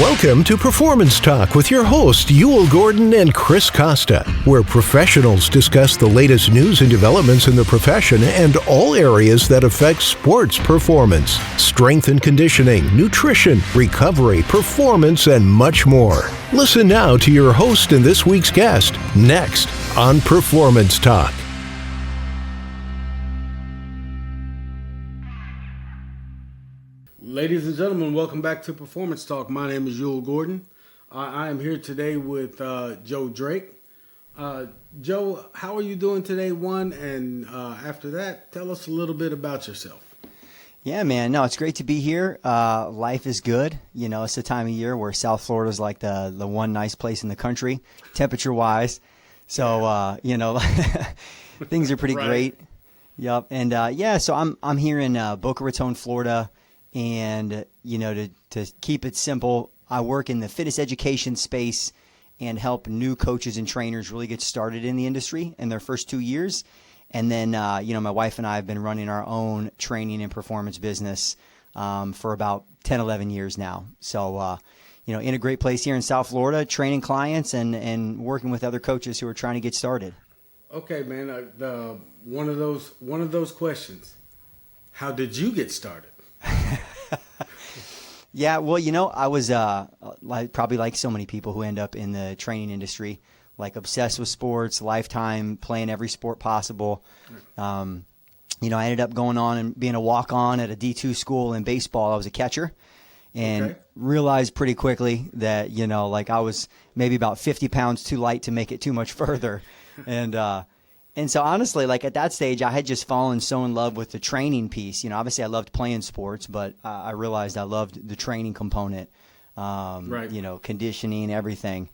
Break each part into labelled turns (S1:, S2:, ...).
S1: Welcome to Performance Talk with your host, Yul Gordon and Chris Costa, where professionals discuss the latest news and developments in the profession and all areas that affect sports performance, strength and conditioning, nutrition, recovery, performance, and much more. Listen now to your host and this week's guest, next on Performance Talk.
S2: Ladies and gentlemen, welcome back to Performance Talk. My name is Yul Gordon. I am here today with Joe Drake. Joe, how are you doing today, and after that, tell us a little bit about yourself.
S3: Yeah, man. No, it's great to be here. Life is good. You know, it's the time of year where South Florida is like the one nice place in the country, temperature-wise. So, things are pretty great. Yep. And, so I'm here in Boca Raton, Florida. And, to keep it simple, I work in the fitness education space and help new coaches and trainers really get started in the industry in their first 2 years. And then, my wife and I have been running our own training and performance business for about 10, 11 years now. So, in a great place here in South Florida, training clients and working with other coaches who are trying to get started.
S2: Okay, man. One of those questions. How did you get started?
S3: Yeah, well, I was probably like so many people who end up in the training industry, like obsessed with sports, lifetime playing every sport possible. I ended up going on and being a walk-on at a D2 school in baseball. I was a catcher and realized pretty quickly that, I was maybe about 50 pounds too light to make it too much further. And so honestly, at that stage, I had just fallen so in love with the training piece. Obviously I loved playing sports, but I realized I loved the training component, conditioning, everything.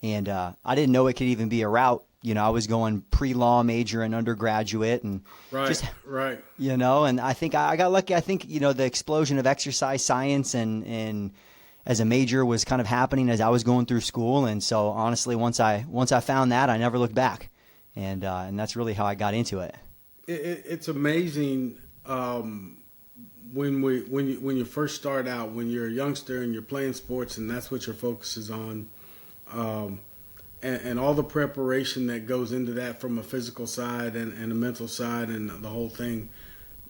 S3: And I didn't know it could even be a route. I was going pre-law major and undergraduate and and I think I got lucky. I think, the explosion of exercise science and as a major was kind of happening as I was going through school. And so honestly, once I found that, I never looked back. And that's really how I got into it.
S2: It's amazing when you first start out, when you're a youngster and you're playing sports, and that's what your focus is on, and all the preparation that goes into that from a physical side and a mental side and the whole thing,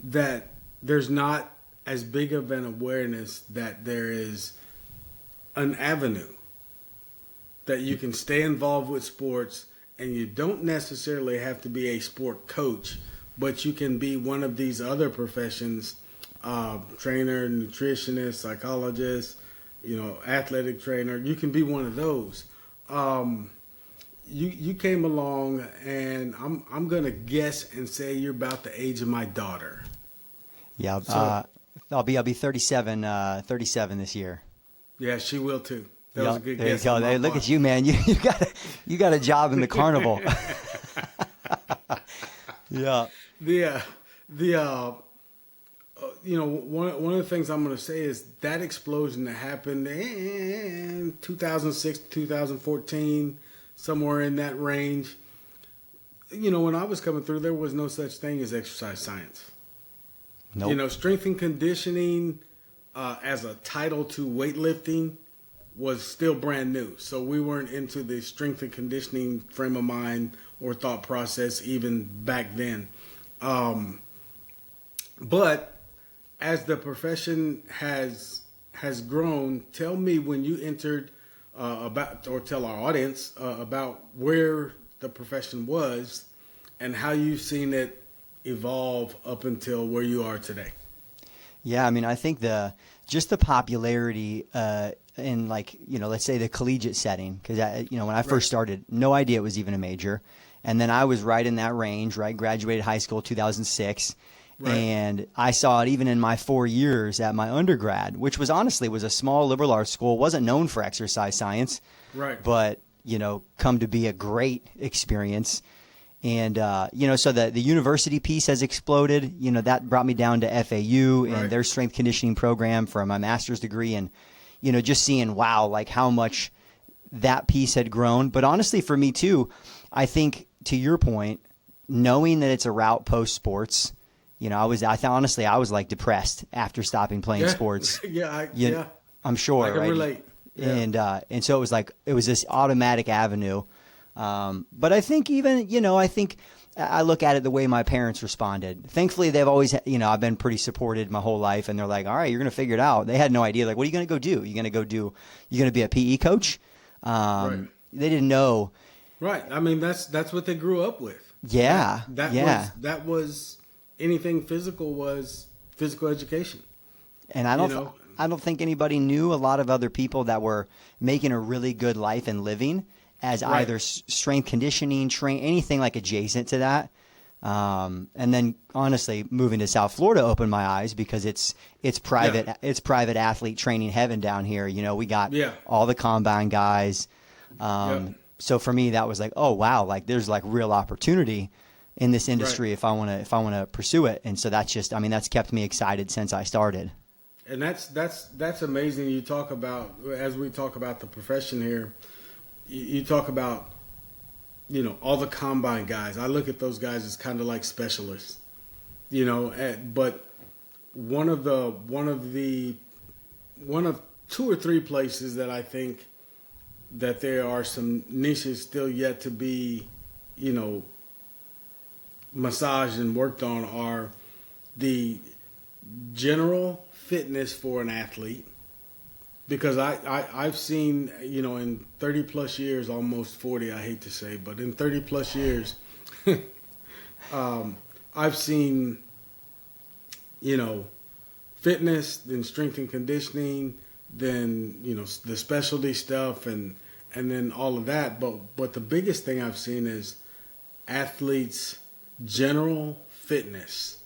S2: that there's not as big of an awareness that there is an avenue that you can stay involved with sports. And you don't necessarily have to be a sport coach, but you can be one of these other professions, trainer, nutritionist, psychologist, athletic trainer. You can be one of those. You came along, and I'm gonna guess and say you're about the age of my daughter.
S3: Yeah, so, I'll be 37 this year.
S2: Yeah, she will too. That was a good guess.
S3: There you go. Hey, look at you, man. You got a job in the carnival. Yeah.
S2: One of the things I'm going to say is that explosion that happened in 2006, 2014, somewhere in that range. When I was coming through, there was no such thing as exercise science.
S3: Nope.
S2: Strength and conditioning as a title to weightlifting was still brand new. So we weren't into the strength and conditioning frame of mind or thought process even back then. But as the profession has grown, tell me when you entered tell our audience about where the profession was and how you've seen it evolve up until where you are today.
S3: Yeah, I mean, I think just the popularity in let's say the collegiate setting, because when I first started, no idea it was even a major, and then I was right in that range. Right, graduated high school 2006, and I saw it even in my 4 years at my undergrad, which was a small liberal arts school, wasn't known for exercise science, but come to be a great experience. And, so the university piece has exploded. That brought me down to FAU and their strength conditioning program for my master's degree. And, just seeing, wow, how much that piece had grown. But honestly, for me too, I think to your point, knowing that it's a route post sports, I was depressed after stopping playing sports.
S2: Yeah.
S3: I'm sure.
S2: I can relate.
S3: And so it was this automatic avenue. But I think I look at it the way my parents responded. Thankfully, they've always, I've been pretty supported my whole life, and they're like, all right, you're going to figure it out. They had no idea. Like, what are you going to go do? You're going to be a PE coach?
S2: Right.
S3: They didn't know.
S2: Right. I mean, that's what they grew up with.
S3: Yeah.
S2: That was anything physical was physical education.
S3: And I don't think anybody knew a lot of other people that were making a really good life and living as either strength conditioning, anything like adjacent to that. And then honestly, moving to South Florida opened my eyes because it's private athlete training heaven down here. We got all the combine guys. So for me, that was like, oh wow, like there's like real opportunity in this industry if I want to pursue it. And so that's kept me excited since I started.
S2: And that's amazing. You talk about, as we talk about the profession here, you talk about, all the combine guys. I look at those guys as kind of like specialists, but one of two or three places that I think that there are some niches still yet to be, massaged and worked on are the general fitness for an athlete. Because I've seen, in 30 plus years, almost 40, I hate to say, but in 30 plus years, I've seen, fitness, then strength and conditioning, then, the specialty stuff and then all of that. But the biggest thing I've seen is athletes' general fitness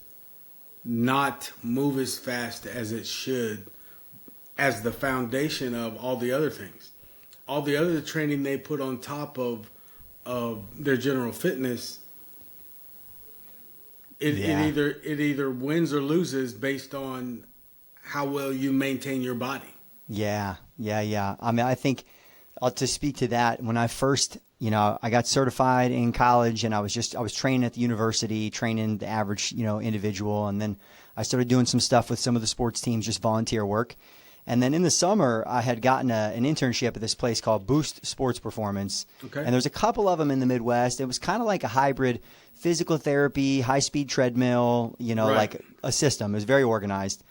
S2: not move as fast as it should as the foundation of all the other things. All the other training they put on top of their general fitness, it either wins or loses based on how well you maintain your body. Yeah.
S3: I mean, I think to speak to that, when I first, I got certified in college and I was training at the university, training the average, individual. And then I started doing some stuff with some of the sports teams, just volunteer work. And then in the summer, I had gotten an internship at this place called Boost Sports Performance. Okay. And there's a couple of them in the Midwest. It was kind of like a hybrid physical therapy, high-speed treadmill, like a system. It was very organized.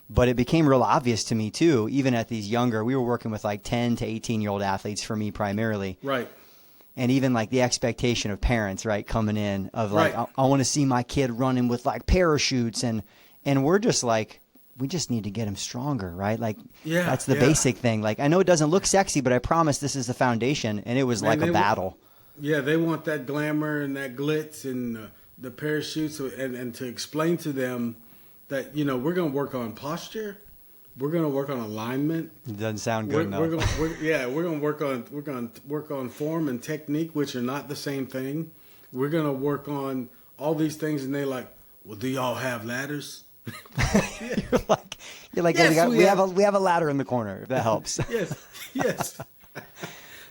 S3: But it became real obvious to me, too, even at these younger, we were working with like 10 to 18-year-old athletes for me primarily.
S2: Right.
S3: And even like the expectation of parents, right, coming in of like, I want to see my kid running with like parachutes. And we're just like, we just need to get him stronger, right? Like, that's the basic thing. Like, I know it doesn't look sexy, but I promise this is the foundation. And it was like a battle.
S2: They want that glamour and that glitz and the parachutes. And to explain to them that, we're going to work on posture. We're going to work on alignment.
S3: It doesn't sound good enough.
S2: We're going to work on form and technique, which are not the same thing. We're going to work on all these things. And they're like, well, do y'all have ladders?
S3: You're like, yes, we have a ladder in the corner, if that helps.
S2: yes.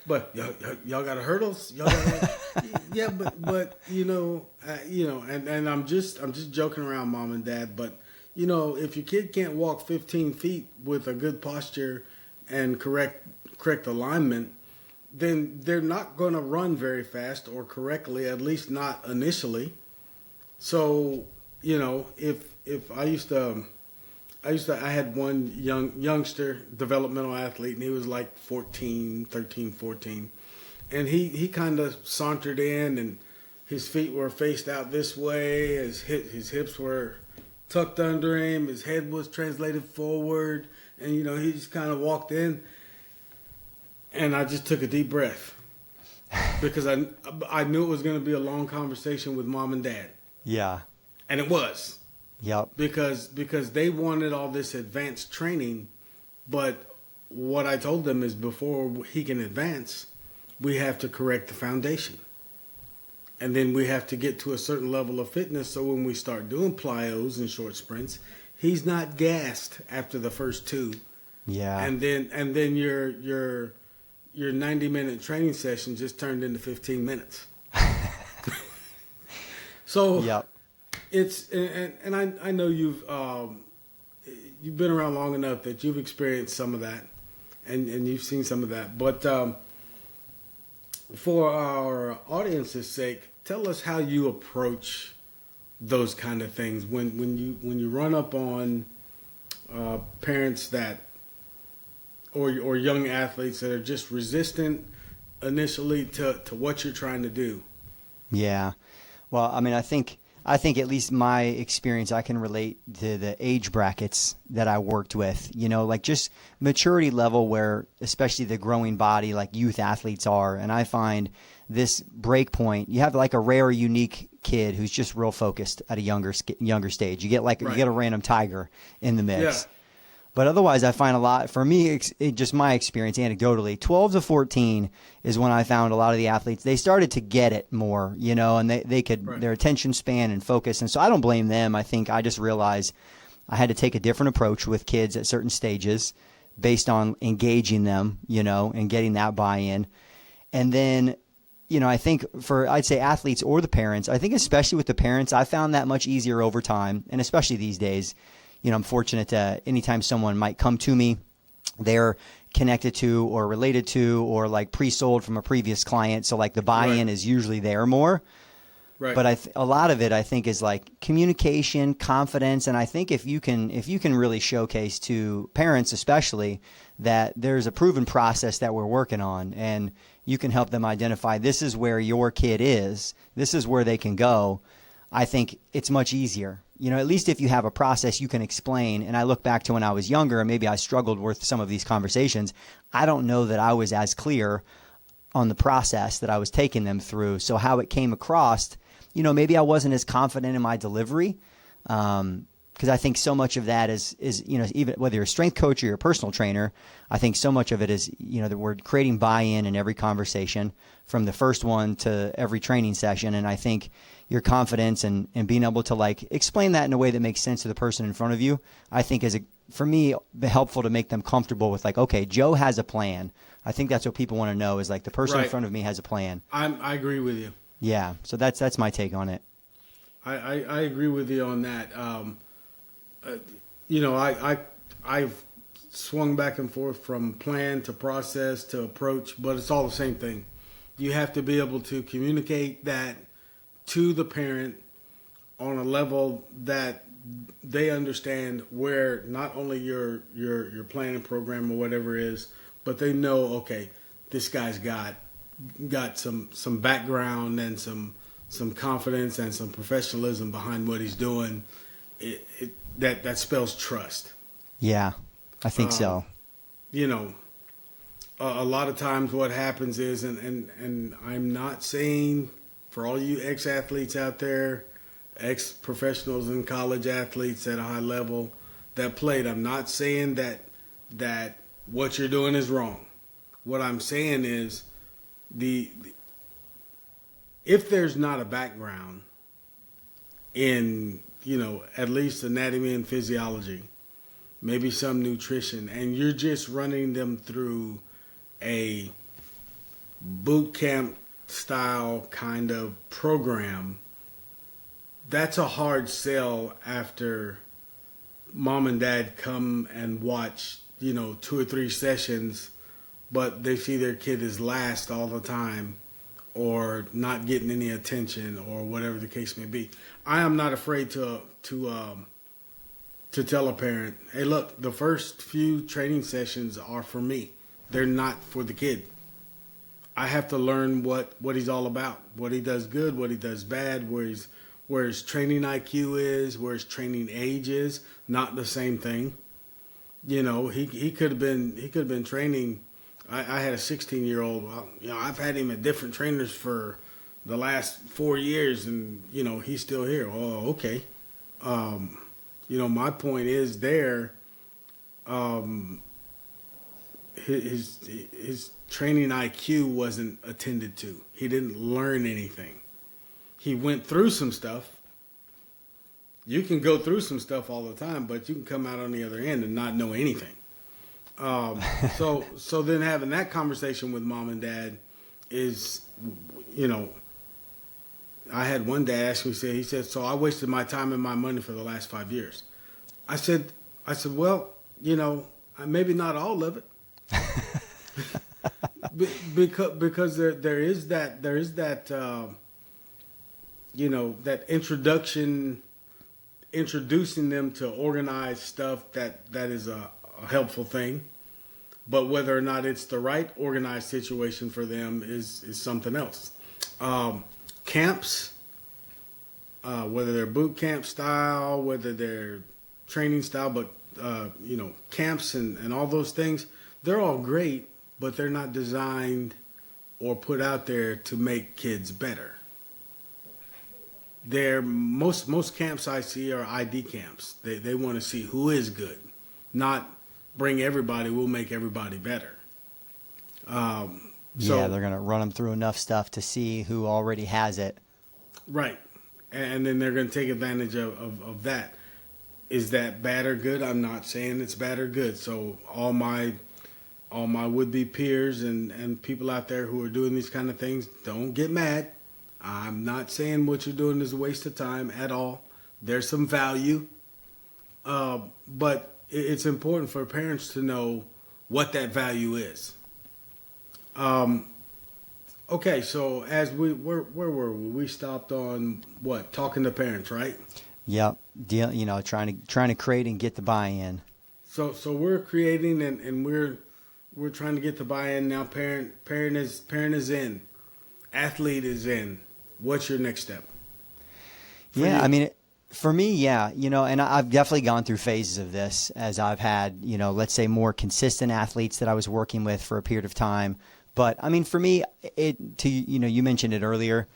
S2: But y'all got hurdles. Y'all got but and I'm just joking around, mom and dad. But if your kid can't walk 15 feet with a good posture and correct alignment, then they're not going to run very fast or correctly, at least not initially. So if I had one youngster developmental athlete, and he was like 13, 14, and he kind of sauntered in, and his feet were faced out this way, his hips were tucked under him, his head was translated forward, and he just kind of walked in, and I just took a deep breath because I knew it was going to be a long conversation with mom and dad.
S3: Yeah,
S2: and it was.
S3: Yep.
S2: Because they wanted all this advanced training, but what I told them is before he can advance, we have to correct the foundation. And then we have to get to a certain level of fitness so when we start doing plyos and short sprints, he's not gassed after the first two.
S3: Yeah.
S2: And then your 90-minute training session just turned into 15 minutes. So
S3: yep.
S2: It's and I know you've been around long enough that you've experienced some of that, and you've seen some of that. But for our audience's sake, tell us how you approach those kind of things when you run up on parents that or young athletes that are just resistant initially to what you're trying to do.
S3: Yeah. Well, I mean, I think at least my experience, I can relate to the age brackets that I worked with, like just maturity level where especially the growing body, like youth athletes are. And I find this break point, you have like a rare, unique kid who's just real focused at a younger stage. You get you get a random tiger in the mix.
S2: Yeah.
S3: But otherwise, I find a lot, for me, just my experience anecdotally, 12 to 14 is when I found a lot of the athletes, they started to get it more, and they could, their attention span and focus. And so I don't blame them. I think I just realized I had to take a different approach with kids at certain stages based on engaging them, and getting that buy-in. And then, I think I'd say athletes or the parents, I think especially with the parents, I found that much easier over time, and especially these days. I'm fortunate to anytime someone might come to me, they're connected to or related to or like pre-sold from a previous client. So like the buy-in is usually there more. Right. But a lot of it I think is like communication, confidence. And I think if you can really showcase to parents, especially, that there's a proven process that we're working on and you can help them identify this is where your kid is, this is where they can go. I think it's much easier. At least if you have a process you can explain. And I look back to when I was younger and maybe I struggled with some of these conversations. I don't know that I was as clear on the process that I was taking them through. So how it came across, maybe I wasn't as confident in my delivery. Because I think so much of that is even whether you're a strength coach or you're a personal trainer, I think so much of it is, that we're creating buy-in in every conversation from the first one to every training session. And I think your confidence and being able to like explain that in a way that makes sense to the person in front of you, I think for me, helpful to make them comfortable with like, okay, Joe has a plan. I think that's what people want to know is like the person in front of me has a plan. I
S2: agree with you.
S3: Yeah. So that's my take on it.
S2: I agree with you on that. I've swung back and forth from plan to process to approach, but it's all the same thing. You have to be able to communicate that to the parent on a level that they understand where not only your planning program or whatever is, but they know, okay, this guy's got some background and some confidence and some professionalism behind what he's doing. That spells trust.
S3: Yeah, I think so.
S2: A lot of times what happens is, and I'm not saying for all you ex-athletes out there, ex-professionals and college athletes at a high level that played, I'm not saying that what you're doing is wrong. What I'm saying is if there's not a background in, at least anatomy and physiology, maybe some nutrition, and you're just running them through a boot camp style kind of program, that's a hard sell after mom and dad come and watch, 2 or 3 sessions, but they see their kid is last all the time or not getting any attention or whatever the case may be. I am not afraid to tell a parent, hey, look, the first few training sessions are for me. They're not for the kid. I have to learn what he's all about, what he does good, what he does bad, where his training IQ is, where his training age is. Not the same thing. He could have been training. I had a 16-year-old. Well, I've had him at different trainers for the last 4 years, and he's still here. Oh, okay. My point is there. His training IQ wasn't attended to. He didn't learn anything. He went through some stuff. You can go through some stuff all the time, but you can come out on the other end and not know anything. So then having that conversation with mom and dad is, I had one dad ask me, he said, so I wasted my time and my money for the last 5 years. I said, well, maybe not all of it. Because there is that that introducing them to organized stuff that is a helpful thing, but whether or not it's the right organized situation for them is something else. Camps, whether they're boot camp style, whether they're training style, but camps and all those things, they're all great, but they're not designed or put out there to make kids better. Most camps I see are ID camps. They want to see who is good, not bring everybody. We'll make everybody better.
S3: Yeah, they're going to run them through enough stuff to see who already has it.
S2: Right, and then they're going to take advantage of that. Is that bad or good? I'm not saying it's bad or good. So all my would-be peers and people out there who are doing these kind of things, don't get mad. I'm not saying what you're doing is a waste of time at all. There's some value. But it's important for parents to know what that value is. Okay, so as where were we? We stopped on what? Talking to parents, right?
S3: Yep. Trying to create and get the buy-in.
S2: So we're creating and we're trying to get the buy-in now. Parent is in. Athlete is in. What's your next step?
S3: For me, yeah, and I've definitely gone through phases of this as I've had, let's say more consistent athletes that I was working with for a period of time. But I mean, for me, you mentioned it earlier.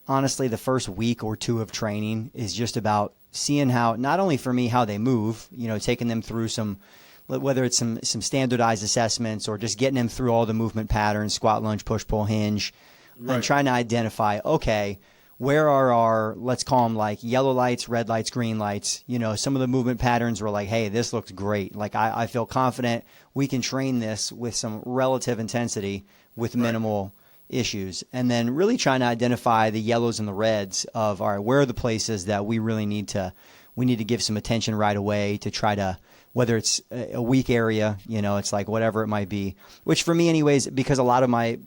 S3: Honestly, the first week or two of training is just about seeing how, not only for me, how they move, taking them through whether it's some standardized assessments or just getting them through all the movement patterns, squat, lunge, push, pull, hinge, right. And trying to identify, okay, where are our, let's call them like yellow lights, red lights, green lights. Some of the movement patterns were like, hey, this looks great. Like I feel confident we can train this with some relative intensity with minimal issues. And then really trying to identify the yellows and the reds of, all right, where are the places that we really need to give some attention right away to try to, whether it's a weak area, it's like whatever it might be, which for me anyways, because a lot of my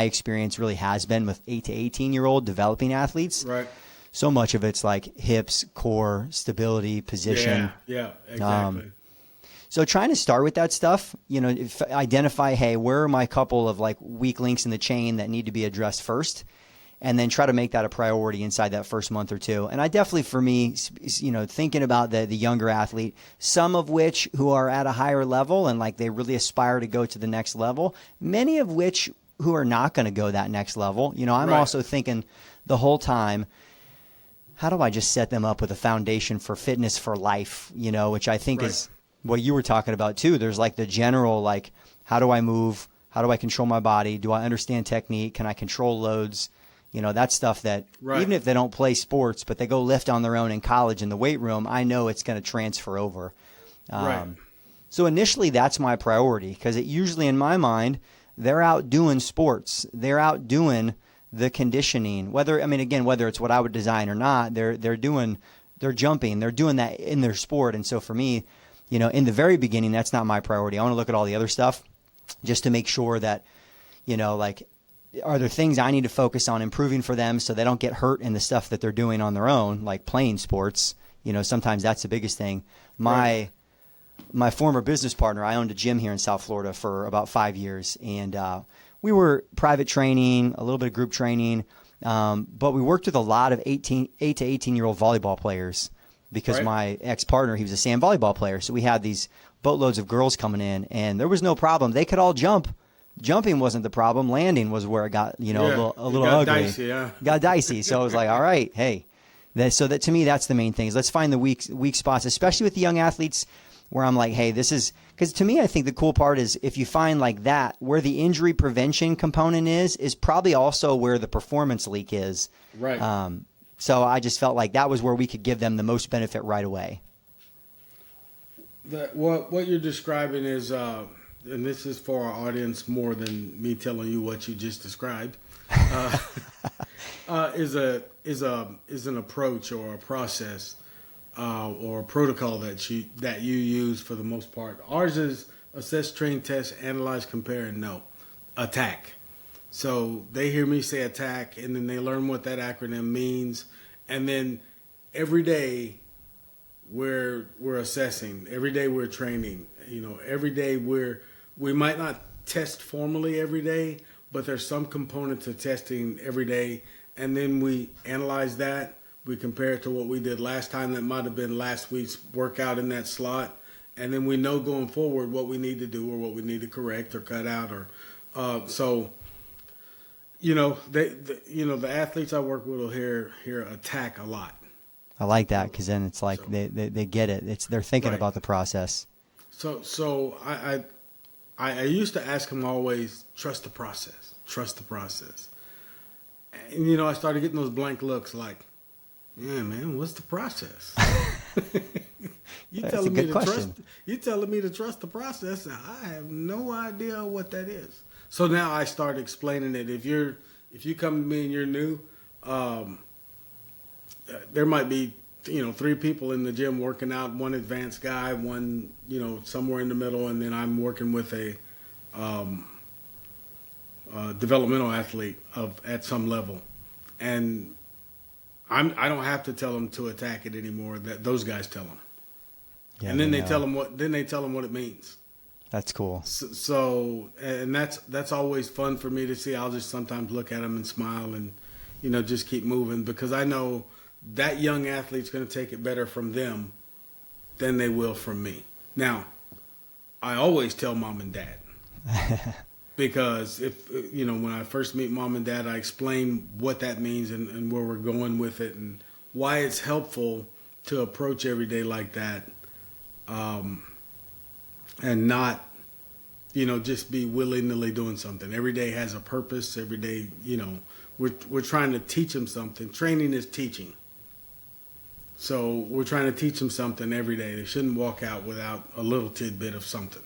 S3: experience really has been with 8 to 18-year-old developing athletes.
S2: Right.
S3: So much of it's like hips, core, stability, position.
S2: Yeah, exactly.
S3: So trying to start with that stuff, identify, hey, where are my couple of like weak links in the chain that need to be addressed first, and then try to make that a priority inside that first month or two. And I definitely, for me, thinking about the younger athlete, some of which who are at a higher level and like they really aspire to go to the next level, many of which who are not going to go that next level. I'm also thinking the whole time, how do I just set them up with a foundation for fitness for life, which I think is what you were talking about too. There's like the general, like, how do I move? How do I control my body? Do I understand technique? Can I control loads? That stuff that even if they don't play sports, but they go lift on their own in college in the weight room, I know it's going to transfer over. So initially that's my priority, because it usually in my mind, they're out doing sports. They're out doing the conditioning, whether it's what I would design or not, they're jumping, they're doing that in their sport. And so for me, in the very beginning, that's not my priority. I want to look at all the other stuff just to make sure that, are there things I need to focus on improving for them so they don't get hurt in the stuff that they're doing on their own, like playing sports. Sometimes that's the biggest thing. My former business partner, I owned a gym here in South Florida for about 5 years, and we were private training, a little bit of group training, but we worked with a lot of 8 to 18-year-old volleyball players because my ex-partner, he was a sand volleyball player. So we had these boatloads of girls coming in, and there was no problem. They could all jump. Jumping wasn't the problem. Landing was where it got, a little ugly.
S2: Dicey, yeah.
S3: Got dicey. So I was like, all right, hey. So that to me, that's the main thing. Is let's find the weak spots, especially with the young athletes, where I'm like, hey, this is – because to me, I think the cool part is if you find like that, where the injury prevention component is probably also where the performance leak is.
S2: Right.
S3: So I just felt like that was where we could give them the most benefit right away.
S2: What you're describing is and this is for our audience more than me telling you what you just described, is an approach or a process or protocol that you use for the most part. Ours is assess, train, test, analyze, compare, and know. Attack. So they hear me say attack, and then they learn what that acronym means, and then every day we're assessing. Every day we're training. Every day we might not test formally every day, but there's some component to testing every day, and then we analyze that. We compare it to what we did last time. That might have been last week's workout in that slot, and then we know going forward what we need to do or what we need to correct or cut out. Or the athletes I work with will hear attack a lot.
S3: I like that because then it's like they get it. They're thinking
S2: Right.
S3: about the process.
S2: So I used to ask them always, trust the process. And I started getting those blank looks like, yeah, man, what's the process?
S3: That's a good question.
S2: You telling me to trust the process, and I have no idea what that is. So now I start explaining it. If you come to me and you're new, there might be 3 people in the gym working out, one advanced guy, one somewhere in the middle, and then I'm working with a developmental athlete at some level, and I don't have to tell them to attack it anymore. That those guys tell them,
S3: Yeah,
S2: and then they
S3: know.
S2: tell them what it means.
S3: That's cool.
S2: So and that's always fun for me to see. I'll just sometimes look at them and smile and just keep moving, because I know that young athlete's going to take it better from them than they will from me. Now, I always tell mom and dad. Because if when I first meet mom and dad, I explain what that means and where we're going with it and why it's helpful to approach every day like that, and not just be willy-nilly doing something. Every day has a purpose. Every day, we're trying to teach them something. Training is teaching. So we're trying to teach them something every day. They shouldn't walk out without a little tidbit of something.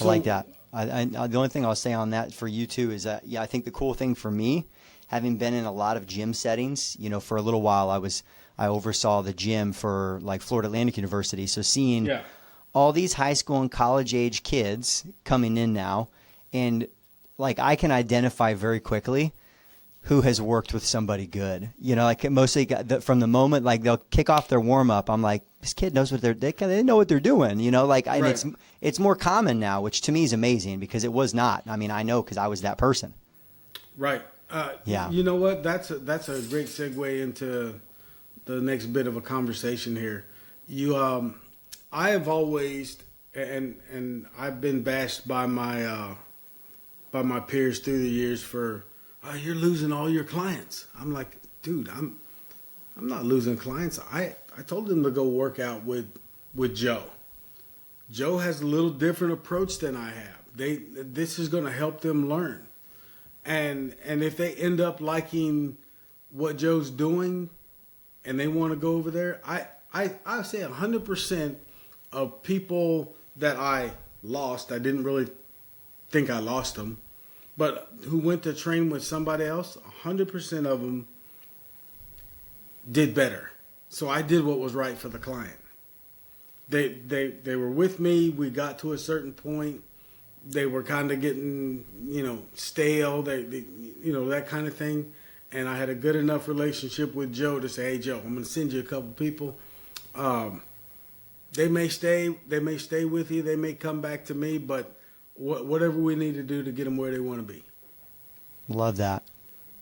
S3: I like that. I the only thing I'll say on that for you too is that, I think the cool thing for me, having been in a lot of gym settings, for a little while I oversaw the gym for like Florida Atlantic University. So seeing all these high school and college age kids coming in now, and like I can identify very quickly who has worked with somebody good. Like mostly from the moment like they'll kick off their warm up, I'm like, this kid knows what they know what they're doing. And
S2: Right.
S3: it's more common now, which to me is amazing because it was not. I mean, I know because I was that person.
S2: Right.
S3: Yeah.
S2: You know what? That's a great segue into the next bit of a conversation here. I have always, and I've been bashed by my peers through the years for, you're losing all your clients. I'm like, dude, I'm not losing clients. I told them to go work out with Joe. Joe has a little different approach than I have. This is going to help them learn. And if they end up liking what Joe's doing and they want to go over there, I say 100% of people that I lost, I didn't really think I lost them, but who went to train with somebody else, 100% of them did better. So I did what was right for the client. They were with me. We got to a certain point. They were kind of getting, stale, that kind of thing. And I had a good enough relationship with Joe to say, hey, Joe, I'm going to send you a couple people. They may stay with you. They may come back to me, but whatever we need to do to get them where they want to be.
S3: Love that.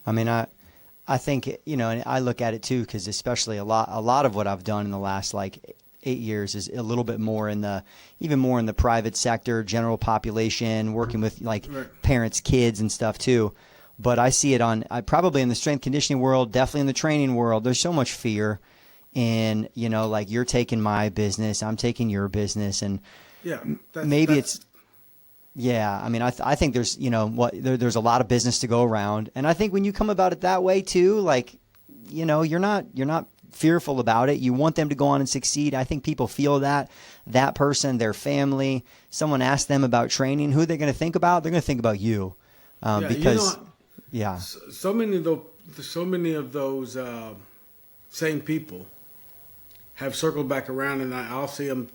S3: I mean, I think, and I look at it too, because especially a lot of what I've done in the last 8 years is a little bit more even more in the private sector, general population, working with
S2: Right.
S3: parents, kids and stuff too. But I see it probably in the strength conditioning world, definitely in the training world. There's so much fear in, you're taking my business, I'm taking your business. And
S2: Yeah,
S3: yeah, I mean, I think there's, there's a lot of business to go around. And I think when you come about it that way too, you're not fearful about it. You want them to go on and succeed. I think people feel that person, their family, someone asks them about training, who they're going to think about? They're going to think about you. Because,
S2: so many of those same people have circled back around, and I'll see them,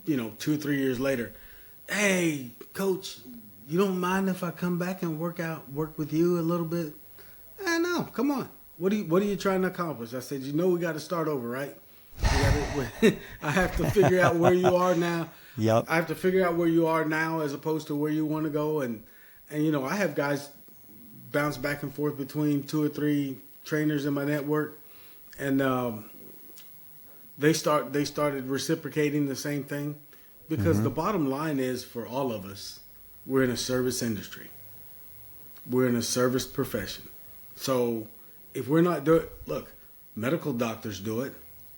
S2: 2 or 3 years later. Hey, coach, you don't mind if I come back and work with you a little bit? No, come on. What are you trying to accomplish? I said, we got to start over, right? I have to figure out where you are now.
S3: Yep.
S2: I have to figure out where you are now as opposed to where you want to go. And I have guys bounce back and forth between 2 or 3 trainers in my network, and they started reciprocating the same thing, because the bottom line is, for all of us, we're in a service industry. We're in a service profession. So if we're not doing, look, medical doctors do it.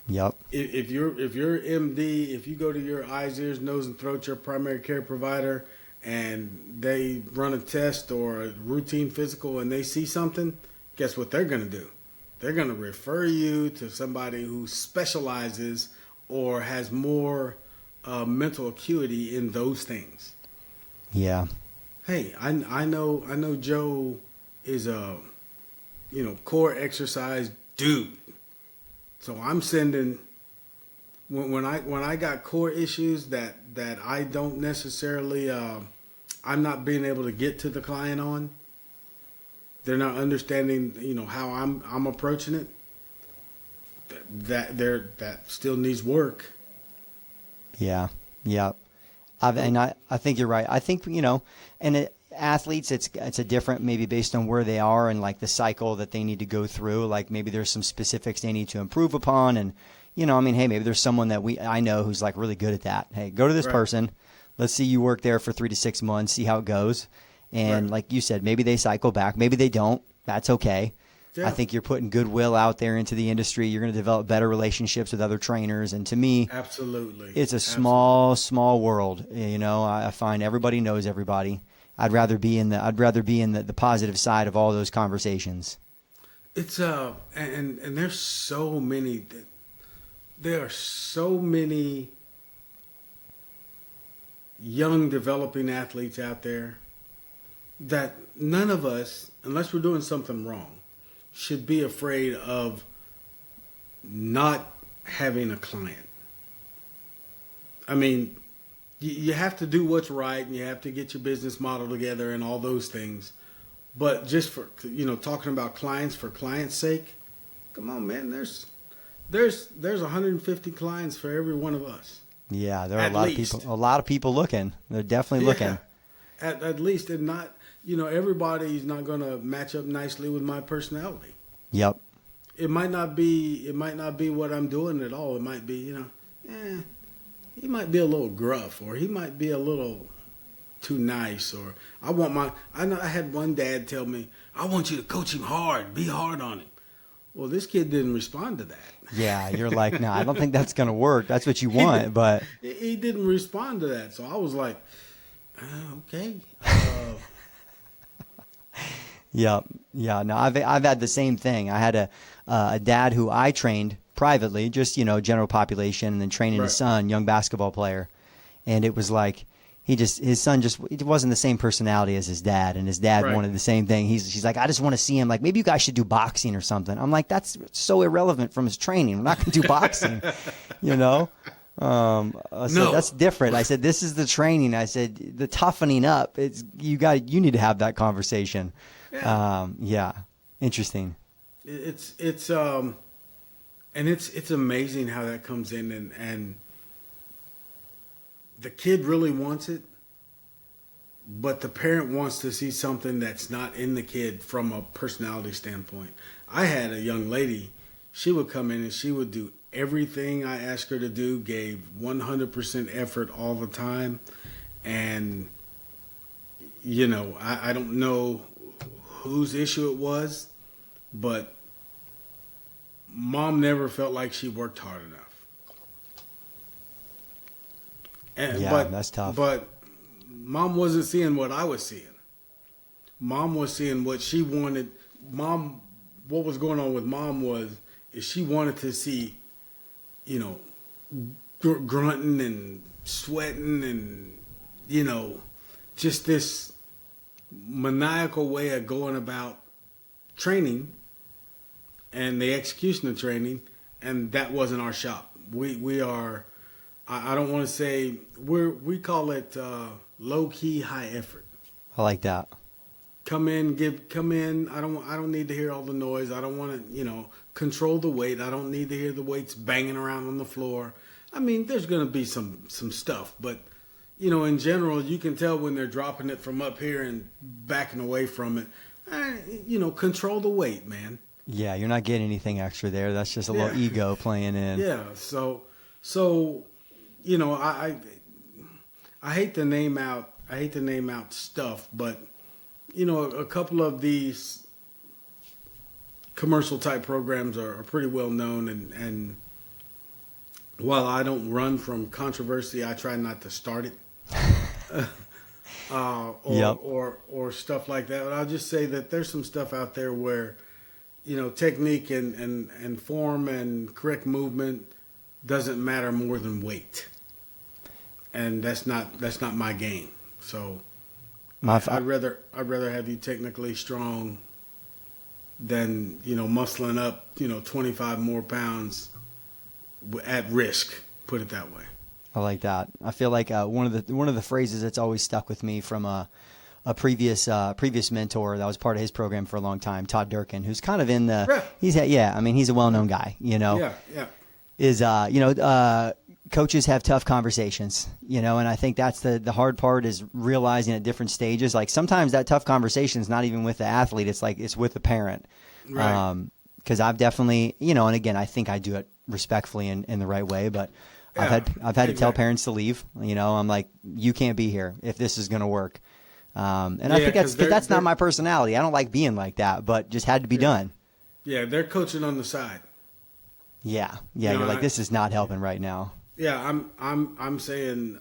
S3: Yep.
S2: If you're MD, if you go to your eyes, ears, nose, and throat, your primary care provider, and they run a test or a routine physical and they see something, guess what they're going to do? They're going to refer you to somebody who specializes or has more mental acuity in those things.
S3: Yeah.
S2: Hey, I know Joe is a core exercise dude. So I'm sending, when I got core issues that I don't necessarily, I'm not being able to get to the client on. They're not understanding, how I'm approaching it. That still needs work.
S3: Yeah. Yeah. I think you're right. I think, athletes, it's a different, maybe based on where they are and like the cycle that they need to go through. Like maybe there's some specifics they need to improve upon, and hey, maybe there's someone that I know who's like really good at that. Hey, go to this person. Let's see you work there for 3 to 6 months, see how it goes. And like you said, maybe they cycle back, maybe they don't. That's okay. Yeah. I think you're putting goodwill out there into the industry. You're going to develop better relationships with other trainers. And to me,
S2: absolutely,
S3: it's a small world. I find everybody knows everybody. I'd rather be in the positive side of all those conversations.
S2: It's and there's so many. There are so many young developing athletes out there that none of us, unless we're doing something wrong, should be afraid of not having a client. I mean, you have to do what's right, and you have to get your business model together and all those things. But just for, talking about clients for clients' sake, come on, man, there's 150 clients for every one of us.
S3: Yeah, there are a lot of people looking. They're definitely looking.
S2: At least, and not, everybody's not going to match up nicely with my personality.
S3: Yep.
S2: It might not be what I'm doing at all. It might be, he might be a little gruff, or he might be a little too nice, or I had one dad tell me, I want you to coach him hard, be hard on him. Well, this kid didn't respond to that.
S3: Yeah, you're like, no, I don't think that's going to work. That's what you want, but
S2: he didn't respond to that. So I was like, okay.
S3: Yeah. No, I've had the same thing. I had a dad who I trained privately, just general population, and then training his son, young basketball player, and it was like his son it wasn't the same personality as his dad, and his dad wanted the same thing. She's like, I just want to see him. Like, maybe you guys should do boxing or something. I'm like, that's so irrelevant from his training. We're not going to do boxing, I said, that's different. I said, this is the training. I said, the toughening up. You need to have that conversation. Yeah. Interesting.
S2: It's amazing how that comes in, and the kid really wants it, but the parent wants to see something that's not in the kid from a personality standpoint. I had a young lady, she would come in and she would do everything I asked her to do, gave 100% effort all the time. And, I don't know whose issue it was, but mom never felt like she worked hard enough.
S3: That's tough.
S2: But mom wasn't seeing what I was seeing. Mom was seeing what she wanted. What was going on with mom is she wanted to see, grunting and sweating and, just this maniacal way of going about training and the execution of training, and that wasn't our shop. We are, I don't want to say, we call it low key, high effort.
S3: I like that.
S2: Come in. I don't need to hear all the noise. I don't want to, control the weight. I don't need to hear the weights banging around on the floor. I mean, there's going to be some stuff, but in general, you can tell when they're dropping it from up here and backing away from it. Control the weight, man.
S3: Yeah, you're not getting anything extra there. That's just a little ego playing in.
S2: Yeah. So I hate to name out. Stuff, but a couple of these commercial type programs are pretty well known, and while I don't run from controversy, I try not to start it. Or stuff like that. But I'll just say that there's some stuff out there where, technique and form and correct movement doesn't matter more than weight, and that's not my game. So I'd rather have you technically strong than muscling up 25 more pounds at risk. Put it that way.
S3: I like that. I feel like one of the phrases that's always stuck with me from a previous mentor that was part of his program for a long time, Todd Durkin, who's kind of in the he's a well-known guy, is coaches have tough conversations, and I think that's the hard part is realizing at different stages. Like sometimes that tough conversation is not even with the athlete; it's with the parent.
S2: Right.
S3: Because I've definitely, and again, I think I do it respectfully in the right way, but I've had to tell parents to leave. I'm like, you can't be here if this is going to work. I think that's not my personality. I don't like being like that, but just had to be done. Yeah,
S2: they're coaching on the side.
S3: Yeah. You're like, this is not helping right now.
S2: Yeah, I'm saying,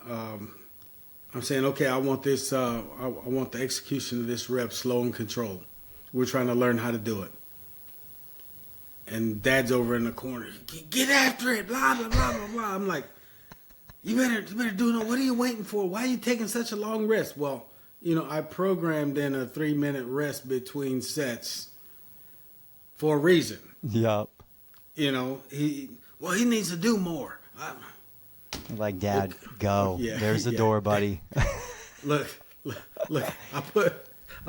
S2: okay, I want this. I want the execution of this rep slow and controlled. We're trying to learn how to do it. And Dad's over in the corner. Get after it, blah blah blah blah blah. I'm like, you better do it. What are you waiting for? Why are you taking such a long rest? Well, I programmed in a 3-minute rest between sets for a reason.
S3: Yep.
S2: He needs to do more.
S3: Like, Dad, go. There's the door, buddy.
S2: Look. I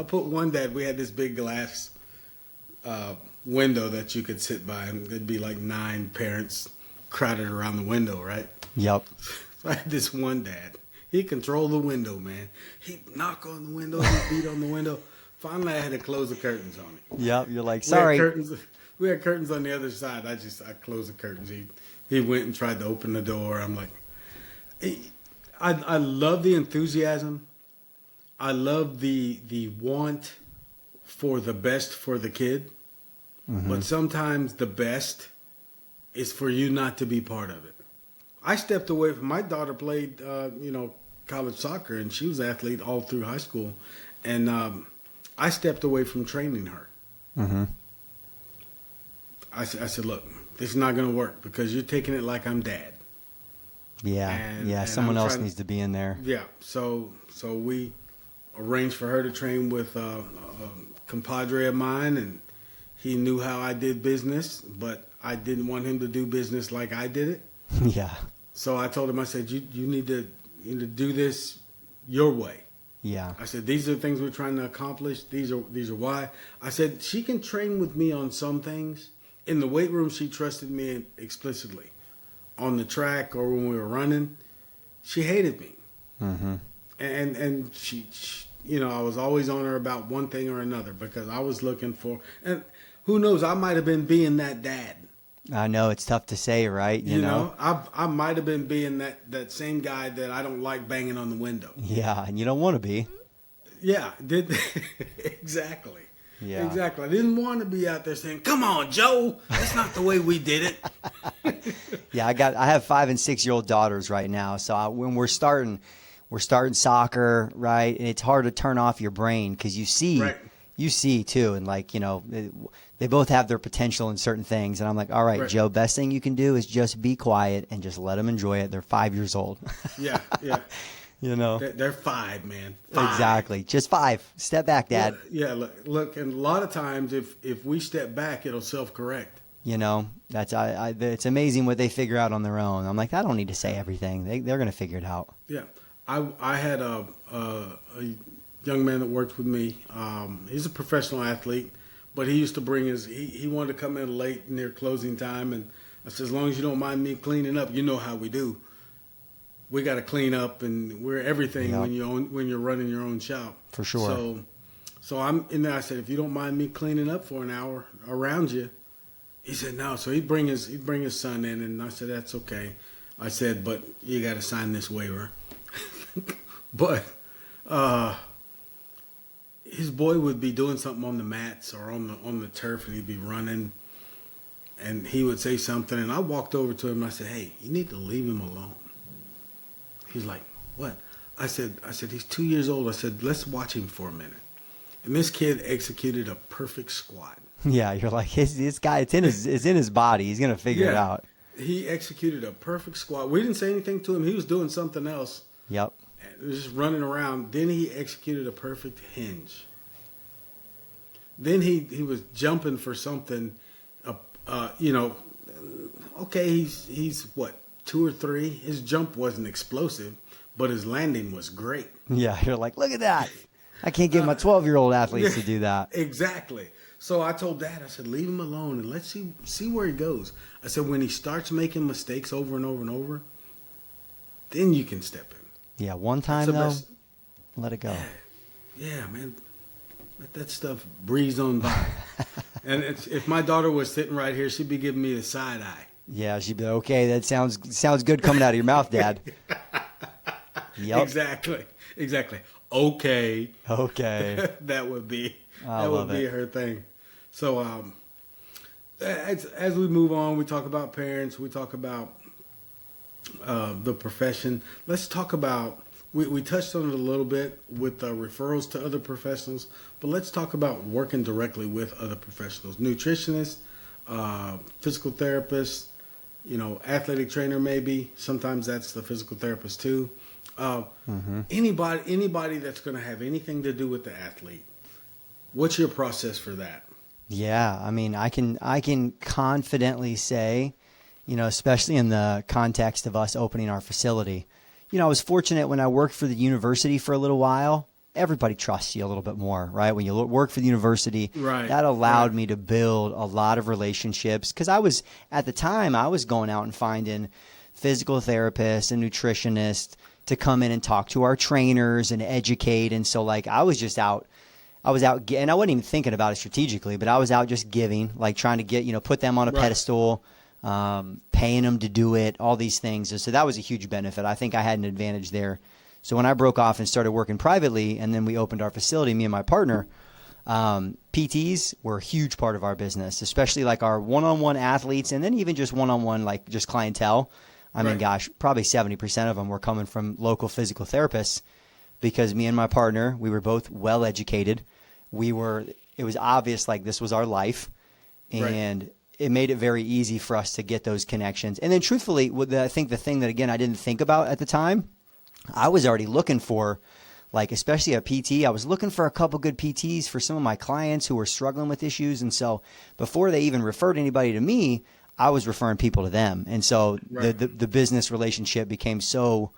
S2: put one dad. We had this big glass window that you could sit by, and there'd be like 9 parents crowded around the window, right?
S3: Yep.
S2: So I had this one dad. He controlled the window, man. He'd knock on the window, he'd beat on the window. Finally, I had to close the curtains on him.
S3: Yep. You're like, sorry.
S2: We had curtains on the other side. I closed the curtains. He went and tried to open the door. I'm like, I love the enthusiasm. I love the want for the best for the kid. Mm-hmm. But sometimes the best is for you not to be part of it. I stepped away from my daughter played, college soccer, and she was an athlete all through high school. And I stepped away from training her.
S3: Mm-hmm.
S2: I said, look, this is not going to work because you're taking it like I'm Dad.
S3: Yeah, and someone else needs to be in there.
S2: Yeah, so we arranged for her to train with a compadre of mine, and he knew how I did business, but I didn't want him to do business like I did it.
S3: Yeah.
S2: So I told him, I said, you need to do this your way.
S3: Yeah.
S2: I said, these are the things we're trying to accomplish. These are why. I said, she can train with me on some things. In the weight room, she trusted me explicitly. On the track or when we were running, she hated me. Mm-hmm. And she, I was always on her about one thing or another because I was looking for, and who knows, I might have been being that dad.
S3: I know, it's tough to say, right? You know?
S2: I might have been being that same guy that I don't like banging on the window.
S3: Yeah, and you don't want to be.
S2: Yeah, exactly.
S3: Yeah.
S2: Exactly. I didn't want to be out there saying, "Come on, Joe, that's not the way we did it."
S3: Yeah, I have 5 and 6-year-old daughters right now, so when we're starting soccer, right? And it's hard to turn off your brain because you see too, and they both have their potential in certain things, and I'm like, all right, Joe, best thing you can do is just be quiet and just let them enjoy it. They're 5 years old.
S2: Yeah. They're 5, man. 5.
S3: Exactly. Just 5. Step back, Dad.
S2: Look, and a lot of times if we step back, it'll self-correct.
S3: You know, it's amazing what they figure out on their own. I'm like, I don't need to say everything. They're going to figure it out.
S2: Yeah. I had a young man that worked with me. He's a professional athlete, but he used to bring he wanted to come in late near closing time, and I said, as long as you don't mind me cleaning up, you know how we do. We got to clean up, and we're everything when you're running your own shop.
S3: For sure.
S2: So I'm in there. I said, if you don't mind me cleaning up for an hour around you. He said no. So he'd bring his son in, and I said, that's okay. I said, but you got to sign this waiver. But his boy would be doing something on the mats or on the turf, and he'd be running, and he would say something, and I walked over to him and I said, hey, you need to leave him alone. He's like, what? I said he's 2 years old. I said, let's watch him for a minute. And this kid executed a perfect squat.
S3: Yeah, you're like, this guy, it's in his body. He's gonna figure it out.
S2: He executed a perfect squat. We didn't say anything to him. He was doing something else.
S3: Yep.
S2: Just running around. Then he executed a perfect hinge. Then he was jumping for something. Okay, he's what, 2 or 3. His jump wasn't explosive, but his landing was great.
S3: Yeah, you're like, look at that. I can't get my 12-year-old athletes to do that.
S2: Exactly. So I told Dad, I said, leave him alone and let's see where he goes. I said, when he starts making mistakes over and over and over, then you can step in.
S3: Yeah, one time though, let it go.
S2: Yeah, man. Let that stuff breeze on by. And if my daughter was sitting right here, she'd be giving me the side eye.
S3: Yeah, she'd be okay. That sounds good coming out of your mouth, Dad. Yep.
S2: Exactly. Okay. That would be her thing. So as we move on, we talk about parents, we talk about the profession. Let's talk about, we touched on it a little bit with referrals to other professionals, but let's talk about working directly with other professionals, nutritionists, physical therapists, athletic trainer maybe. Sometimes that's the physical therapist too. Anybody that's going to have anything to do with the athlete. What's your process for that?
S3: Yeah, I mean, I can confidently say, especially in the context of us opening our facility, I was fortunate when I worked for the university for a little while. Everybody trusts you a little bit more, right? When you work for the university, that allowed me to build a lot of relationships because at the time, I was going out and finding physical therapists and nutritionists to come in and talk to our trainers and educate. And so I was out, and I wasn't even thinking about it strategically, but I was out just giving, trying to get, put them on a pedestal, paying them to do it, all these things. And so that was a huge benefit. I think I had an advantage there. So when I broke off and started working privately, and then we opened our facility, me and my partner, PTs were a huge part of our business, especially our one-on-one athletes, and then even just one-on-one, just clientele. I mean, gosh, probably 70% of them were coming from local physical therapists because me and my partner, we were both well educated. It was obvious this was our life, and it made it very easy for us to get those connections. And then truthfully, I think the thing that, again, I didn't think about at the time, I was already looking for, especially a PT, I was looking for a couple good PTs for some of my clients who were struggling with issues. And so before they even referred anybody to me, I was referring people to them. And so the business relationship became so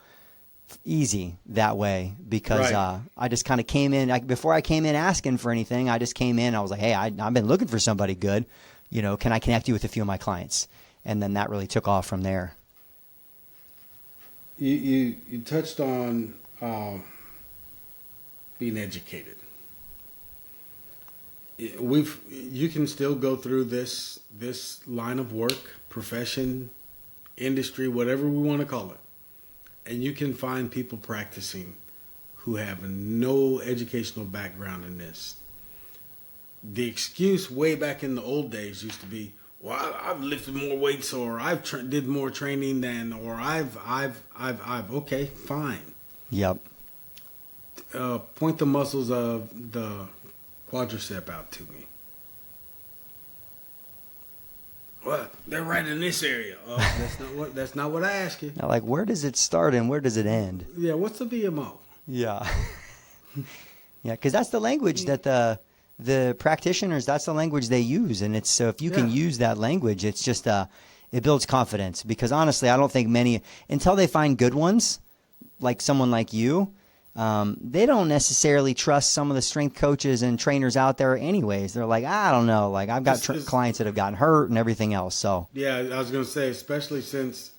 S3: easy that way because I just kind of came in. Before I came in asking for anything, I just came in. I was like, hey, I've been looking for somebody good. Can I connect you with a few of my clients? And then that really took off from there.
S2: You touched on being educated. You can still go through this line of work, profession, industry, whatever we want to call it, and you can find people practicing who have no educational background in this. The excuse way back in the old days used to be, well, I've lifted more weights, or I've did more training than, or I've. Okay, fine.
S3: Yep.
S2: Point the muscles of the quadricep out to me. Well, they're right in this area. That's not what I asked you.
S3: Now, where does it start and where does it end?
S2: Yeah, what's the VMO?
S3: Yeah. Yeah, because that's the language that the the practitioners, that's the language they use. And it's, so if you can use that language, it's just, it builds confidence, because honestly, I don't think many, until they find good ones, like someone like you, they don't necessarily trust some of the strength coaches and trainers out there anyways. They're like, I don't know, like I've got clients that have gotten hurt and everything else. So
S2: yeah, I was going to say, especially since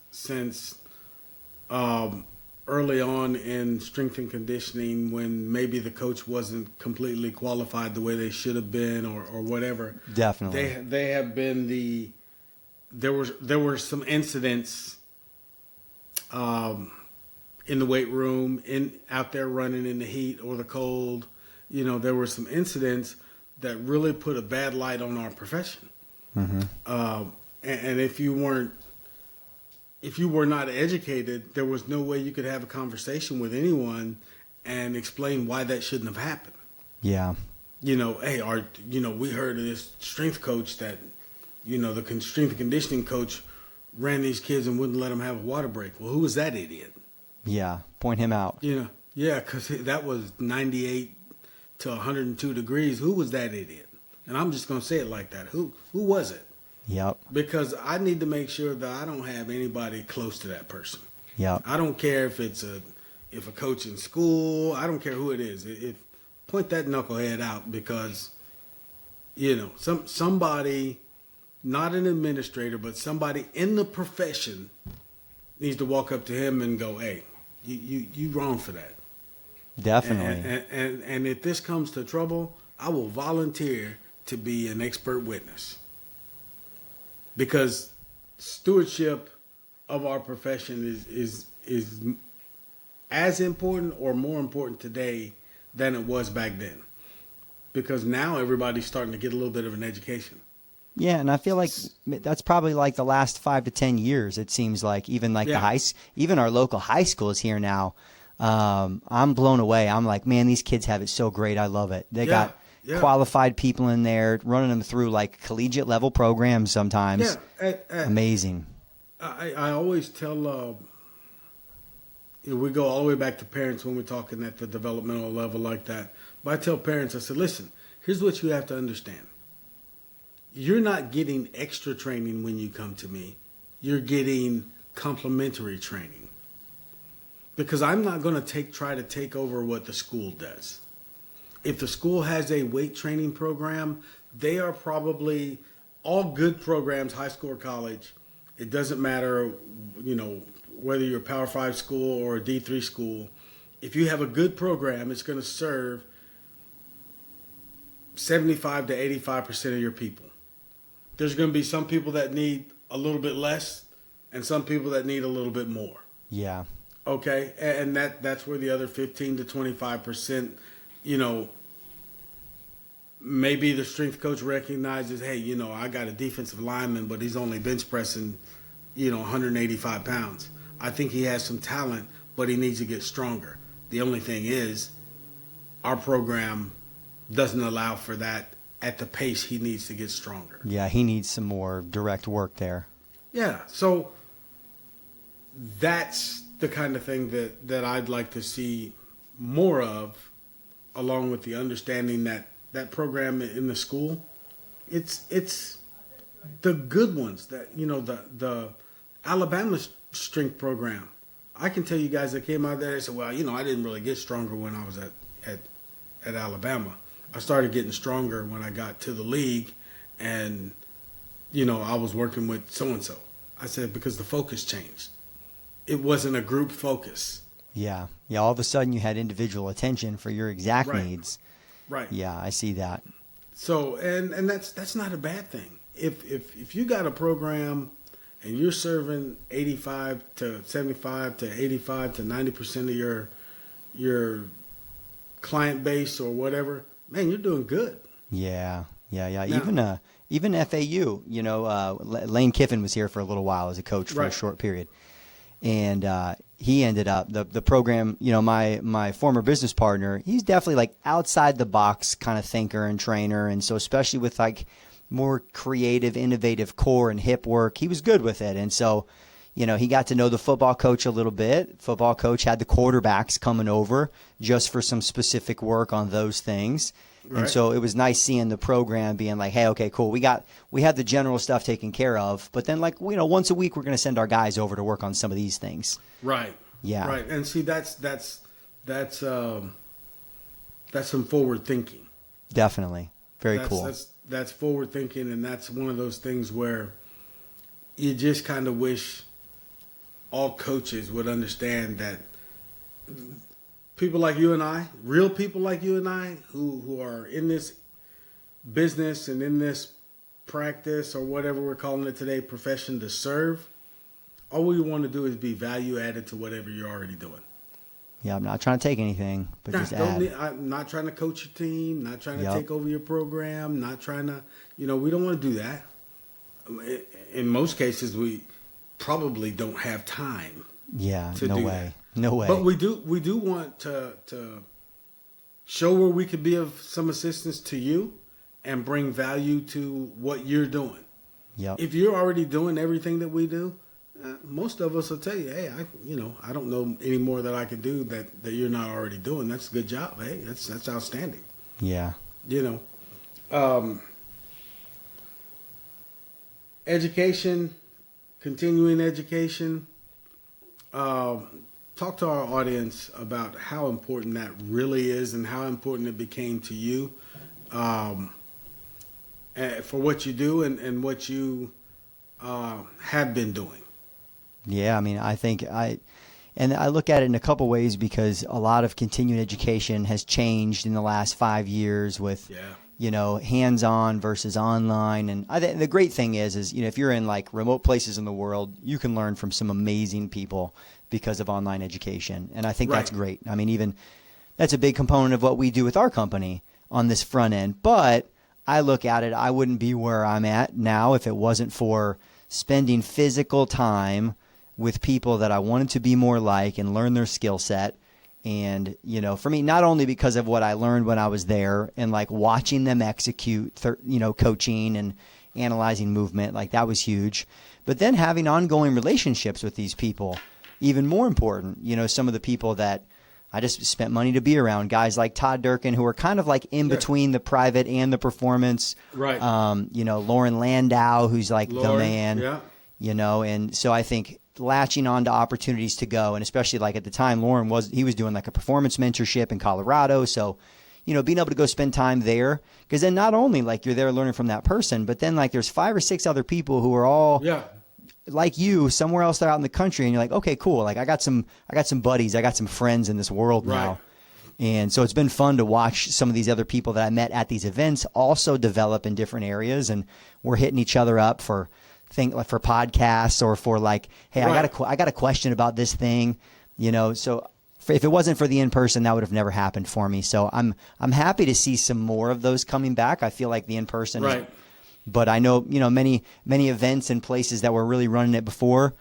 S2: early on in strength and conditioning, when maybe the coach wasn't completely qualified the way they should have been, or whatever.
S3: Definitely,
S2: they have been there were some incidents in the weight room, out there running in the heat or the cold. There were some incidents that really put a bad light on our profession.
S3: Mm-hmm.
S2: And if you were not educated, there was no way you could have a conversation with anyone and explain why that shouldn't have happened.
S3: Yeah.
S2: Hey, we heard of this strength coach that, the strength and conditioning coach ran these kids and wouldn't let them have a water break. Well, who was that idiot?
S3: Yeah. Point him out.
S2: Yeah, because that was 98 to 102 degrees. Who was that idiot? And I'm just going to say it like that. Who was it?
S3: Yep.
S2: Because I need to make sure that I don't have anybody close to that person.
S3: Yep.
S2: I don't care if it's a coach in school. I don't care who it is. Point that knucklehead out, because somebody, not an administrator, but somebody in the profession needs to walk up to him and go, "Hey, you wrong for that."
S3: Definitely.
S2: And if this comes to trouble, I will volunteer to be an expert witness. Because stewardship of our profession is as important or more important today than it was back then. Because now everybody's starting to get a little bit of an education.
S3: Yeah, and I feel like that's probably like the last 5 to 10 years. It seems like even like even our local high schools here now. I'm blown away. I'm like, man, these kids have it so great. I love it. They got qualified people in there running them through like collegiate level programs sometimes. Amazing.
S2: I always tell, we go all the way back to parents when we're talking at the developmental level like that. But I tell parents, I said, listen, here's what you have to understand. You're not getting extra training when you come to me. You're getting complementary training. Because I'm not going to try to take over what the school does. If the school has a weight training program, they are probably all good programs, high school or college. It doesn't matter, whether you're a Power 5 school or a D3 school. If you have a good program, it's going to serve 75 to 85% of your people. There's going to be some people that need a little bit less and some people that need a little bit more.
S3: Yeah.
S2: Okay, and that's where the other 15 to 25%, maybe the strength coach recognizes, hey, I got a defensive lineman, but he's only bench pressing, 185 pounds. I think he has some talent, but he needs to get stronger. The only thing is, our program doesn't allow for that at the pace he needs to get stronger.
S3: Yeah, he needs some more direct work there.
S2: Yeah, so that's the kind of thing that I'd like to see more of, along with the understanding that program in the school, it's the good ones, that the Alabama strength program. I can tell you guys that came out there and said, well, I didn't really get stronger when I was at Alabama. I started getting stronger when I got to the league, and I was working with so and so. I said, because the focus changed. It wasn't a group focus.
S3: Yeah. All of a sudden you had individual attention for your exact needs.
S2: Right.
S3: Yeah, I see that.
S2: So, and that's not a bad thing. If you got a program and you're serving 85 to 75 to 85 to 90% of your client base or whatever, man, you're doing good.
S3: Yeah. Now, even FAU, Lane Kiffin was here for a little while as a coach for a short period. And he ended up, the program, my former business partner, he's definitely like outside the box kind of thinker and trainer. And so especially with like more creative, innovative core and hip work, he was good with it. And so, he got to know the football coach a little bit. Football coach had the quarterbacks coming over just for some specific work on those things.
S2: Right.
S3: And so it was nice seeing the program being like, hey, okay, cool. We have the general stuff taken care of, but then once a week we're going to send our guys over to work on some of these things.
S2: Right.
S3: Yeah.
S2: Right. And see, that's some forward thinking.
S3: Definitely. Very cool.
S2: That's forward thinking, and that's one of those things where you just kind of wish all coaches would understand that people like you and I, real people like you and I, who are in this business and in this practice or whatever we're calling it today, profession to serve, all we want to do is be value added to whatever you're already doing.
S3: Yeah, I'm not trying to take anything, but just add.
S2: I'm not trying to coach your team, not trying to
S3: Yep.
S2: take over your program, not trying to, we don't want to do that. In most cases, we probably don't have time.
S3: Yeah,
S2: to
S3: no
S2: do
S3: way.
S2: that.
S3: No way.
S2: But we do want to show where we could be of some assistance to you and bring value to what you're doing.
S3: Yep.
S2: If you're already doing everything that we do, most of us will tell you, hey, I don't know any more that I can do that you're not already doing. That's a good job. Hey, that's outstanding.
S3: Yeah.
S2: Education, continuing education. Talk to our audience about how important that really is and how important it became to you for what you do and what you have been doing.
S3: Yeah, I mean, I think I look at it in a couple ways because a lot of continuing education has changed in the last 5 years with, hands-on versus online. And I think the great thing is if you're in like remote places in the world, you can learn from some amazing people because of online education. And I think that's great. I mean, even that's a big component of what we do with our company on this front end. But I look at it, I wouldn't be where I'm at now if it wasn't for spending physical time with people that I wanted to be more like and learn their skill set. And, for me, not only because of what I learned when I was there and like watching them execute, coaching and analyzing movement, like that was huge. But then having ongoing relationships with these people, even more important, some of the people that I just spent money to be around, guys like Todd Durkin, who are kind of like in between the private and the performance. Right. Lauren Landau, who's like the man. Yeah. And so I think latching on to opportunities to go, and especially like at the time, Lauren was doing like a performance mentorship in Colorado. So, being able to go spend time there, because then not only like you're there learning from that person, but then like there's 5 or 6 other people who are all like you somewhere else out in the country, and you're like, okay, cool. Like I got some buddies, I got some friends in this world now. And so it's been fun to watch some of these other people that I met at these events also develop in different areas, and we're hitting each other up for podcasts or for like, hey, I got a question about this thing, so if it wasn't for the in-person, that would have never happened for me. So I'm happy to see some more of those coming back. I feel like the in-person is, but I know, many events and places that were really running it before,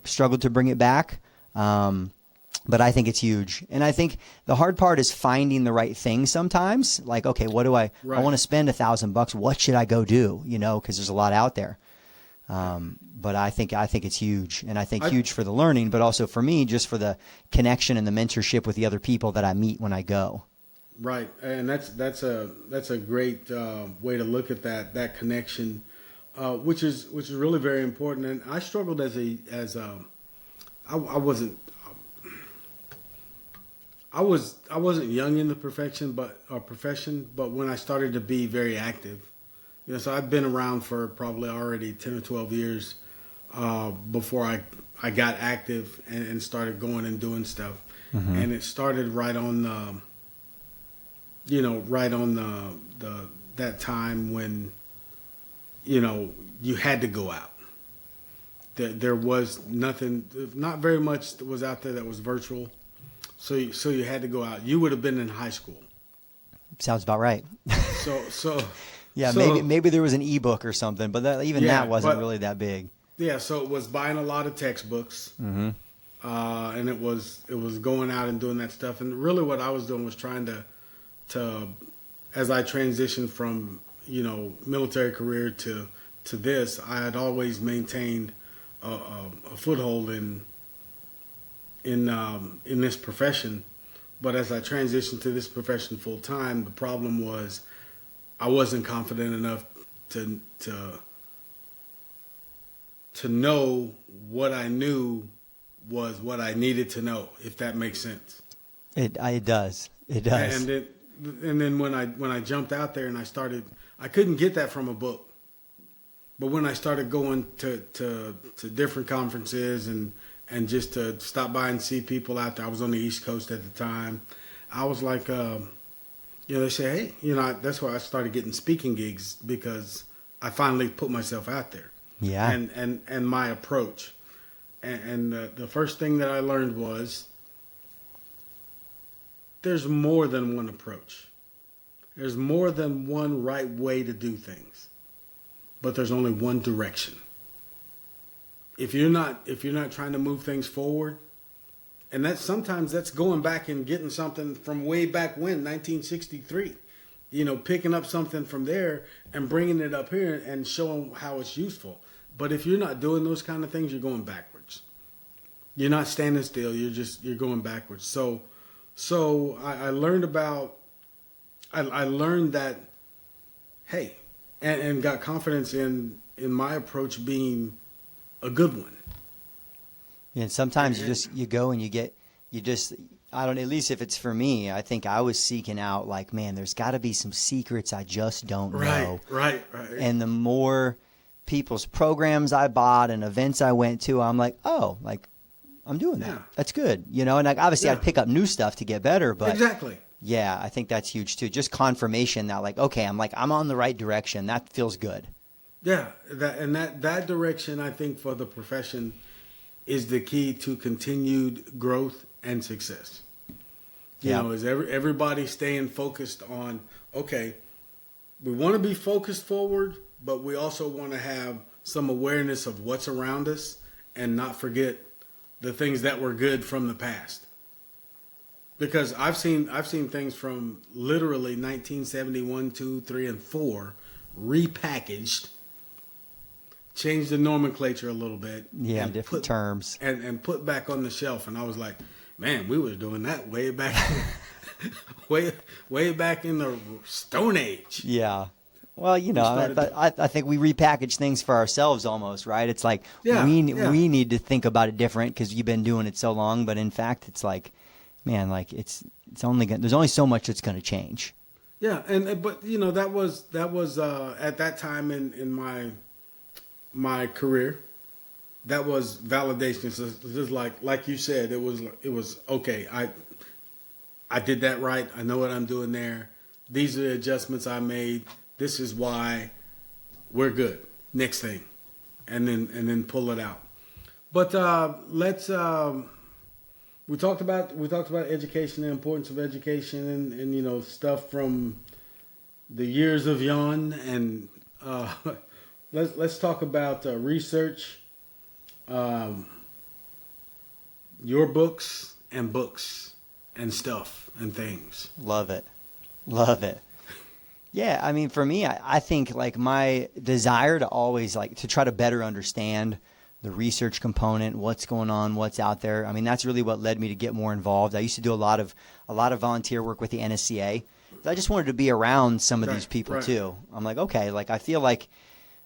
S3: struggled to bring it back. But I think it's huge. And I think the hard part is finding the right thing sometimes. Like, okay, what do I want to spend $1,000. What should I go do? Because there's a lot out there. But I think it's huge, and I think huge for the learning, but also for me, just for the connection and the mentorship with the other people that I meet when I go. Right,
S2: and that's a great way to look at that connection, which is really very important. And I struggled I wasn't young in the profession, but when I started to be very active. So I've been around for probably already 10 or 12 years before I got active and started going and doing stuff. Mm-hmm. And it started right on that time when, you had to go out. There was nothing, not very much was out there that was virtual. So you had to go out. You would have been in high school.
S3: Sounds about right.
S2: So.
S3: Yeah, maybe there was an ebook or something, but that wasn't really that big.
S2: Yeah, so it was buying a lot of textbooks, and it was going out and doing that stuff. And really, what I was doing was trying to as I transitioned from military career to this, I had always maintained a foothold in this profession. But as I transitioned to this profession full time, the problem was I wasn't confident enough to know what I knew was what I needed to know, if that makes sense.
S3: It does. It does.
S2: And then when I jumped out there and I couldn't get that from a book. But when I started going to different conferences and just to stop by and see people out there, I was on the East Coast at the time. I was like, they say, hey, that's why I started getting speaking gigs, because I finally put myself out there.
S3: Yeah.
S2: And my approach. And the first thing that I learned was there's more than one approach. There's more than one right way to do things. But there's only one direction. If you're not trying to move things forward, and sometimes that's going back and getting something from way back when, 1963, picking up something from there and bringing it up here and showing how it's useful. But if you're not doing those kind of things, you're going backwards. You're not standing still. You're going backwards. So I learned I learned that, hey, and got confidence in my approach being a good one.
S3: And sometimes you go and I don't know, at least if it's for me, I think I was seeking out like, man, there's got to be some secrets I just don't know.
S2: Right.
S3: And the more people's programs I bought and events I went to, I'm like, oh, like I'm doing that.
S2: Yeah.
S3: That's good. And like, obviously I'd pick up new stuff to get better, but
S2: exactly.
S3: Yeah, I think that's huge too. Just confirmation that like, okay, I'm on the right direction. That feels good.
S2: Yeah, that direction, I think, for the profession is the key to continued growth and success. Is everybody staying focused on, okay, we want to be focused forward, but we also want to have some awareness of what's around us and not forget the things that were good from the past. Because I've seen things from literally 1971, 2, 3, and 4 repackaged, changed the nomenclature a little bit.
S3: Yeah, and different terms.
S2: And put back on the shelf. And I was like, man, we was doing that way back way back in the Stone Age.
S3: Yeah. Well, I think we repackage things for ourselves almost, right? It's like we need to think about it different because you've been doing it so long. But in fact, it's like, man, like there's only so much that's going to change.
S2: Yeah, but that was at that time in my career, that was validation. So just like you said, it was okay. I did that right. I know what I'm doing there. These are the adjustments I made. This is why we're good. Next thing, and then pull it out. But let's. We talked about education, the importance of education, and stuff from the years of yon. And let's talk about research, your books and stuff and things.
S3: Love it. Yeah, I mean, for me, I think like my desire to always like to try to better understand the research component, what's going on, what's out there. I mean, that's really what led me to get more involved. I used to do a lot of volunteer work with the NSCA. I just wanted to be around some of these people too. I'm like, okay, like I feel like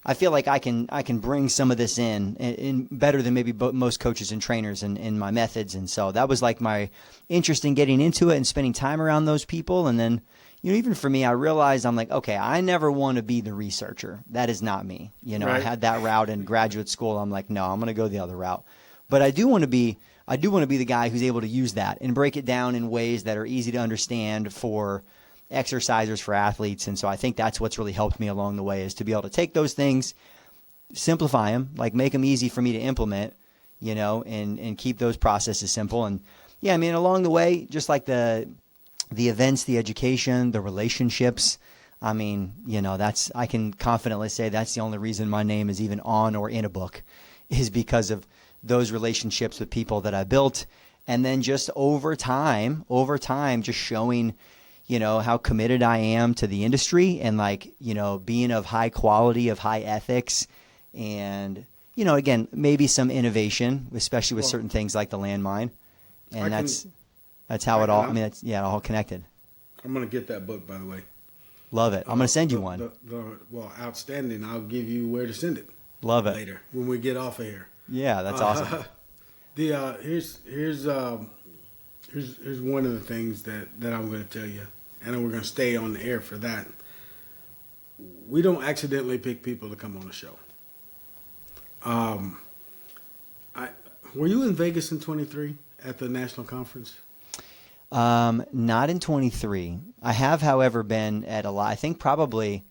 S3: I can bring some of this in better than maybe most coaches and trainers in my methods. And so that was like my interest in getting into it and spending time around those people. And then, even for me, I realized I'm like, okay, I never want to be the researcher. That is not me. I had that route in graduate school. I'm like, no, I'm going to go the other route. But I do want to be the guy who's able to use that and break it down in ways that are easy to understand for exercisers, for athletes. And so I think that's what's really helped me along the way is to be able to take those things, simplify them, like make them easy for me to implement, and keep those processes simple. And yeah, I mean, along the way, just like the events, the education, the relationships, I mean, I can confidently say that's the only reason my name is even on or in a book is because of those relationships with people that I built. And then just over time, just showing, how committed I am to the industry and like, being of high quality, of high ethics and, again, maybe some innovation, especially with
S2: Well,
S3: certain things like the landmine, and
S2: I
S3: that's how it all. I mean,
S2: I'm-
S3: it's all connected.
S2: I'm going to get that book, by the way.
S3: Love it. I'm going to send you one.
S2: Well, outstanding. I'll give you where to send it
S3: Love it.
S2: later when we get off of here.
S3: Yeah, that's awesome.
S2: Here's one of the things that I'm going to tell you, and then we're going to stay on the air for that. We don't accidentally pick people to come on the show. Were you in Vegas in 23 at the national conference?
S3: Not in 23. I have, however, been at a lot. I think probably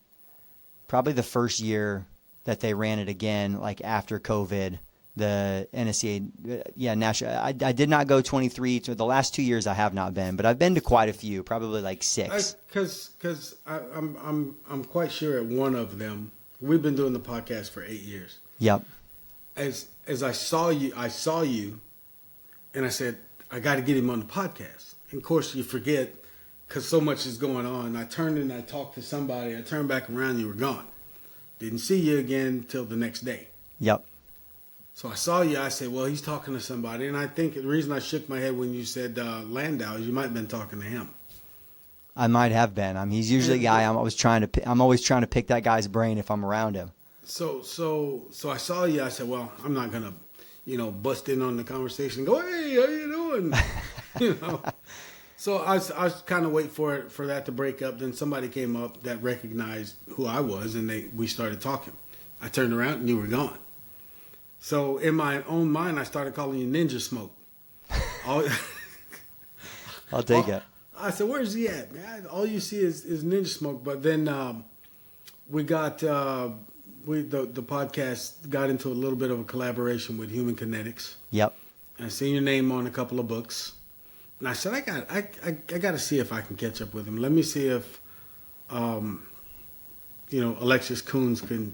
S3: the first year that they ran it again, like after COVID, the NSCA, national. I did not go 23. To the last 2 years, I have not been, but I've been to quite a few, probably like 6.
S2: Because I'm quite sure at one of them, we've been doing the podcast for 8 years.
S3: Yep.
S2: As I saw you, and I said, I got to get him on the podcast. And of course, you forget because so much is going on. I turned and I talked to somebody. I turned back around, you were gone. Didn't see you again till the next day.
S3: Yep.
S2: So I saw you. I said, well, he's talking to somebody. And I think the reason I shook my head when you said Landau is you might have been talking to him.
S3: I might have been. He's usually a guy I'm always trying to pick that guy's brain if I'm around him.
S2: So I saw you. I said, well, I'm not gonna, bust in on the conversation and go, hey, how you doing? So I was kind of waiting for that to break up. Then somebody came up that recognized who I was, and we started talking. I turned around and you were gone. So in my own mind, I started calling you Ninja Smoke.
S3: I'll take it.
S2: I said, where's he at, man? All you see is Ninja Smoke. But then we got the podcast got into a little bit of a collaboration with Human Kinetics.
S3: Yep.
S2: And I seen your name on a couple of books. And I said, I got to see if I can catch up with him. Let me see if, Alexis Coons could,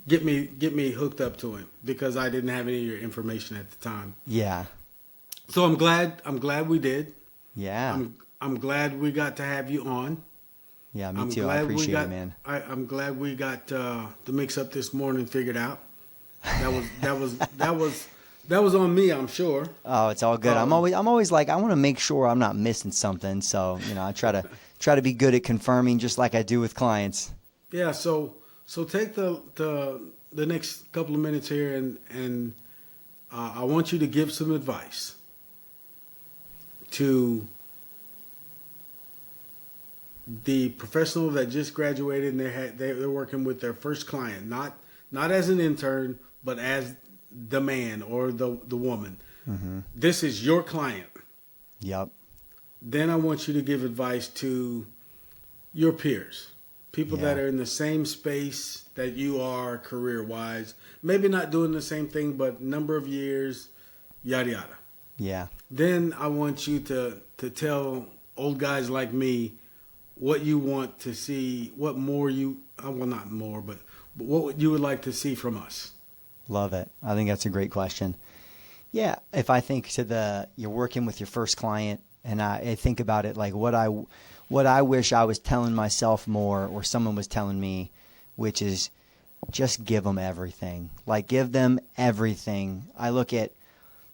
S2: get me hooked up to him because I didn't have any of your information at the time.
S3: Yeah.
S2: So I'm glad we did.
S3: Yeah.
S2: I'm glad we got to have you on.
S3: Yeah, me too. I appreciate it, man.
S2: I'm glad we got the mix up this morning figured out. That was on me, I'm sure.
S3: Oh, it's all good. I'm always like I want to make sure I'm not missing something. So I try to be good at confirming, just like I do with clients.
S2: Yeah. So take the next couple of minutes here, and I want you to give some advice to the professional that just graduated and they're working with their first client, not as an intern, but as the man or the woman. Mm-hmm. This is your client.
S3: Yep.
S2: Then I want you to give advice to your peers, people that are in the same space that you are career-wise, maybe not doing the same thing, but number of years, yada, yada.
S3: Yeah. Then
S2: I want you to tell old guys like me what you want to see, what more not more, but what you would like to see from us.
S3: Love it. I think that's a great question. Yeah, if I think you're working with your first client, and I think about it like what I wish I was telling myself more, or someone was telling me, which is just give them everything. Like give them everything. I look at,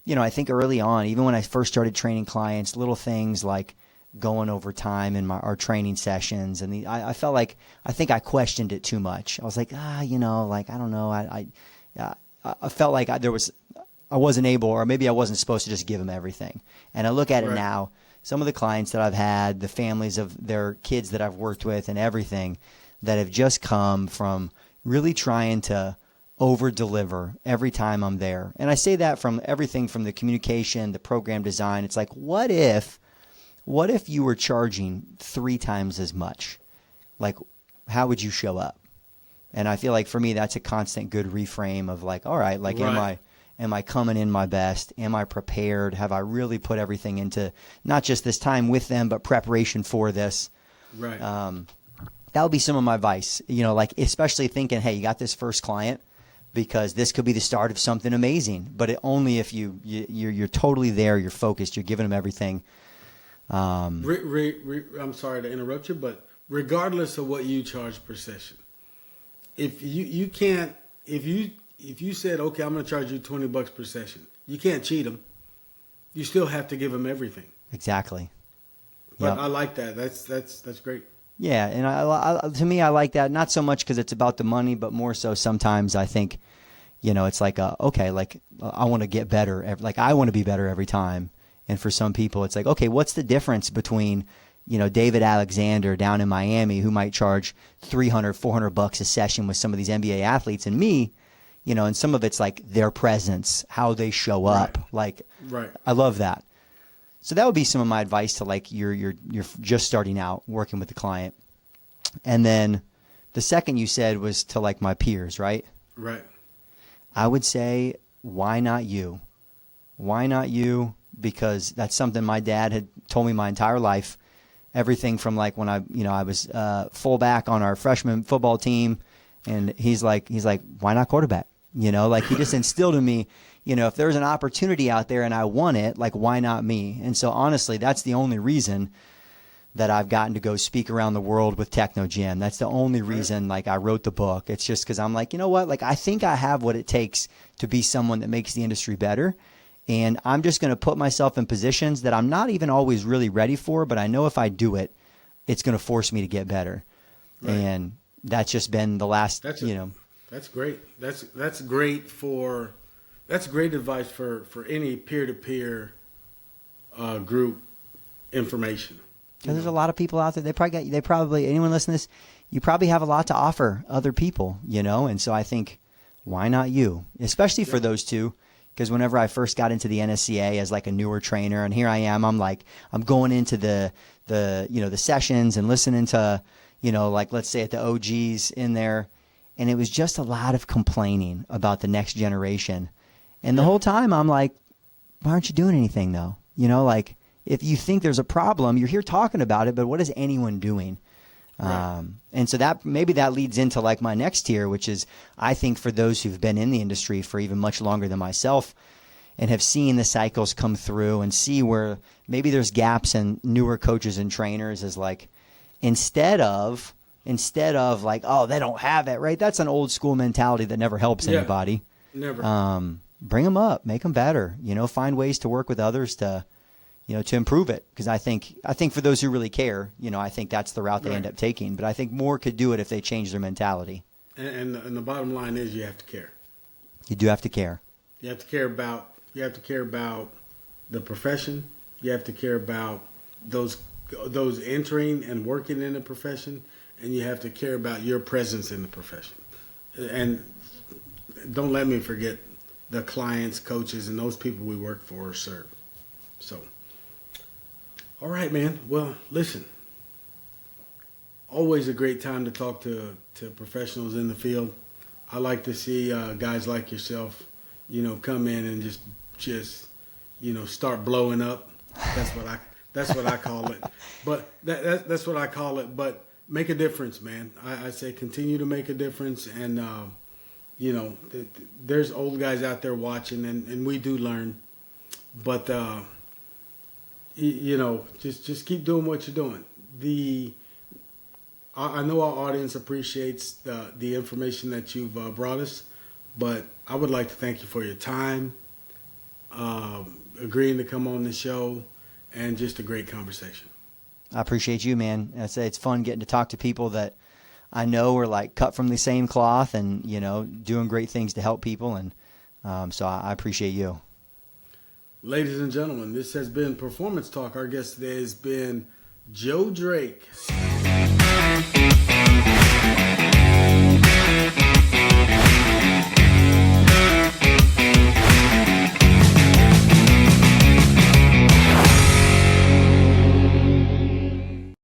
S3: I think early on, even when I first started training clients, little things like going over time in our training sessions, and I felt like I think I questioned it too much. I was like, I don't know, I felt like I wasn't able, or maybe I wasn't supposed to just give them everything. And I look at it now, some of the clients that I've had, the families of their kids that I've worked with and everything that have just come from really trying to over-deliver every time I'm there. And I say that from everything from the communication, the program design. It's like, what if you were charging 3 times as much? Like, how would you show up? And I feel like for me, that's a constant good reframe of like, all right, like, am I coming in my best? Am I prepared? Have I really put everything into not just this time with them, but preparation for this?
S2: Right.
S3: That would be some of my advice, like especially thinking, hey, you got this first client because this could be the start of something amazing, but only if you're totally there, you're focused, you're giving them everything.
S2: I'm sorry to interrupt you, but regardless of what you charge per session, if you can't if you said, okay, I'm going to charge you $20 per session, you can't cheat them. You still have to give them everything.
S3: Exactly.
S2: But
S3: Yep.
S2: I like that. That's great.
S3: Yeah, and to me, I like that, not so much because it's about the money, but more so sometimes I think, it's like, okay, like I want to get better. Like I want to be better every time. And for some people, it's like, okay, what's the difference between, David Alexander down in Miami who might charge $300-$400 a session with some of these NBA athletes and me, and some of it's like their presence, how they show up.
S2: Right.
S3: Like,
S2: Right.
S3: I love that. So that would be some of my advice to like you're just starting out working with the client. And then the second you said was to like my peers, right?
S2: Right.
S3: I would say, why not you? Why not you? Because that's something my dad had told me my entire life. Everything from like when I was fullback on our freshman football team, and he's like, why not quarterback? Like he just instilled in me, if there's an opportunity out there and I want it, like why not me? And so honestly, that's the only reason that I've gotten to go speak around the world with Technogym. That's the only reason like I wrote the book. It's just because I'm like, you know what? Like I think I have what it takes to be someone that makes the industry better. And I'm just going to put myself in positions that I'm not even always really ready for, but I know if I do it, it's going to force me to get better. Right. And that's just been the last,
S2: That's great. That's great advice for any peer-to-peer group information.
S3: Because there's a lot of people out there. They probably anyone listening to this, you probably have a lot to offer other people, And so I think, why not you? Especially for those two. Because whenever I first got into the NSCA as like a newer trainer, and here I am, I'm going into the sessions and listening to, like let's say at the OGs in there, and it was just a lot of complaining about the next generation. And the whole time I'm like, why aren't you doing anything though? Like if you think there's a problem, you're here talking about it, but what is anyone doing? Right. And so that maybe that leads into like my next tier, which is I think for those who've been in the industry for even much longer than myself and have seen the cycles come through and see where maybe there's gaps in newer coaches and trainers is like instead of like, oh, they don't have it, right? That's an old school mentality that never helps anybody.
S2: Never.
S3: Bring them up, make them better, find ways to work with others to improve it. Because I think for those who really care, I think that's the route they end up taking. But I think more could do it if they change their mentality.
S2: And the bottom line is you have to care.
S3: You do have to care.
S2: You have to care about the profession. You have to care about those entering and working in the profession, and you have to care about your presence in the profession. And don't let me forget the clients, coaches, and those people we work for or serve. So. All right, man. Well, listen, always a great time to talk to professionals in the field. I like to see guys like yourself, come in and just start blowing up. That's what I call it. But that's what I call it. But make a difference, man. I say continue to make a difference, and there's old guys out there watching, and we do learn, but. Just keep doing what you're doing. I know our audience appreciates the information that you've brought us, but I would like to thank you for your time, agreeing to come on the show, and just a great conversation.
S3: I appreciate you, man. I say it's fun getting to talk to people that I know are like cut from the same cloth and, doing great things to help people. And so I appreciate you.
S2: Ladies and gentlemen, this has been Performance Talk. Our guest today has been Joe Drake.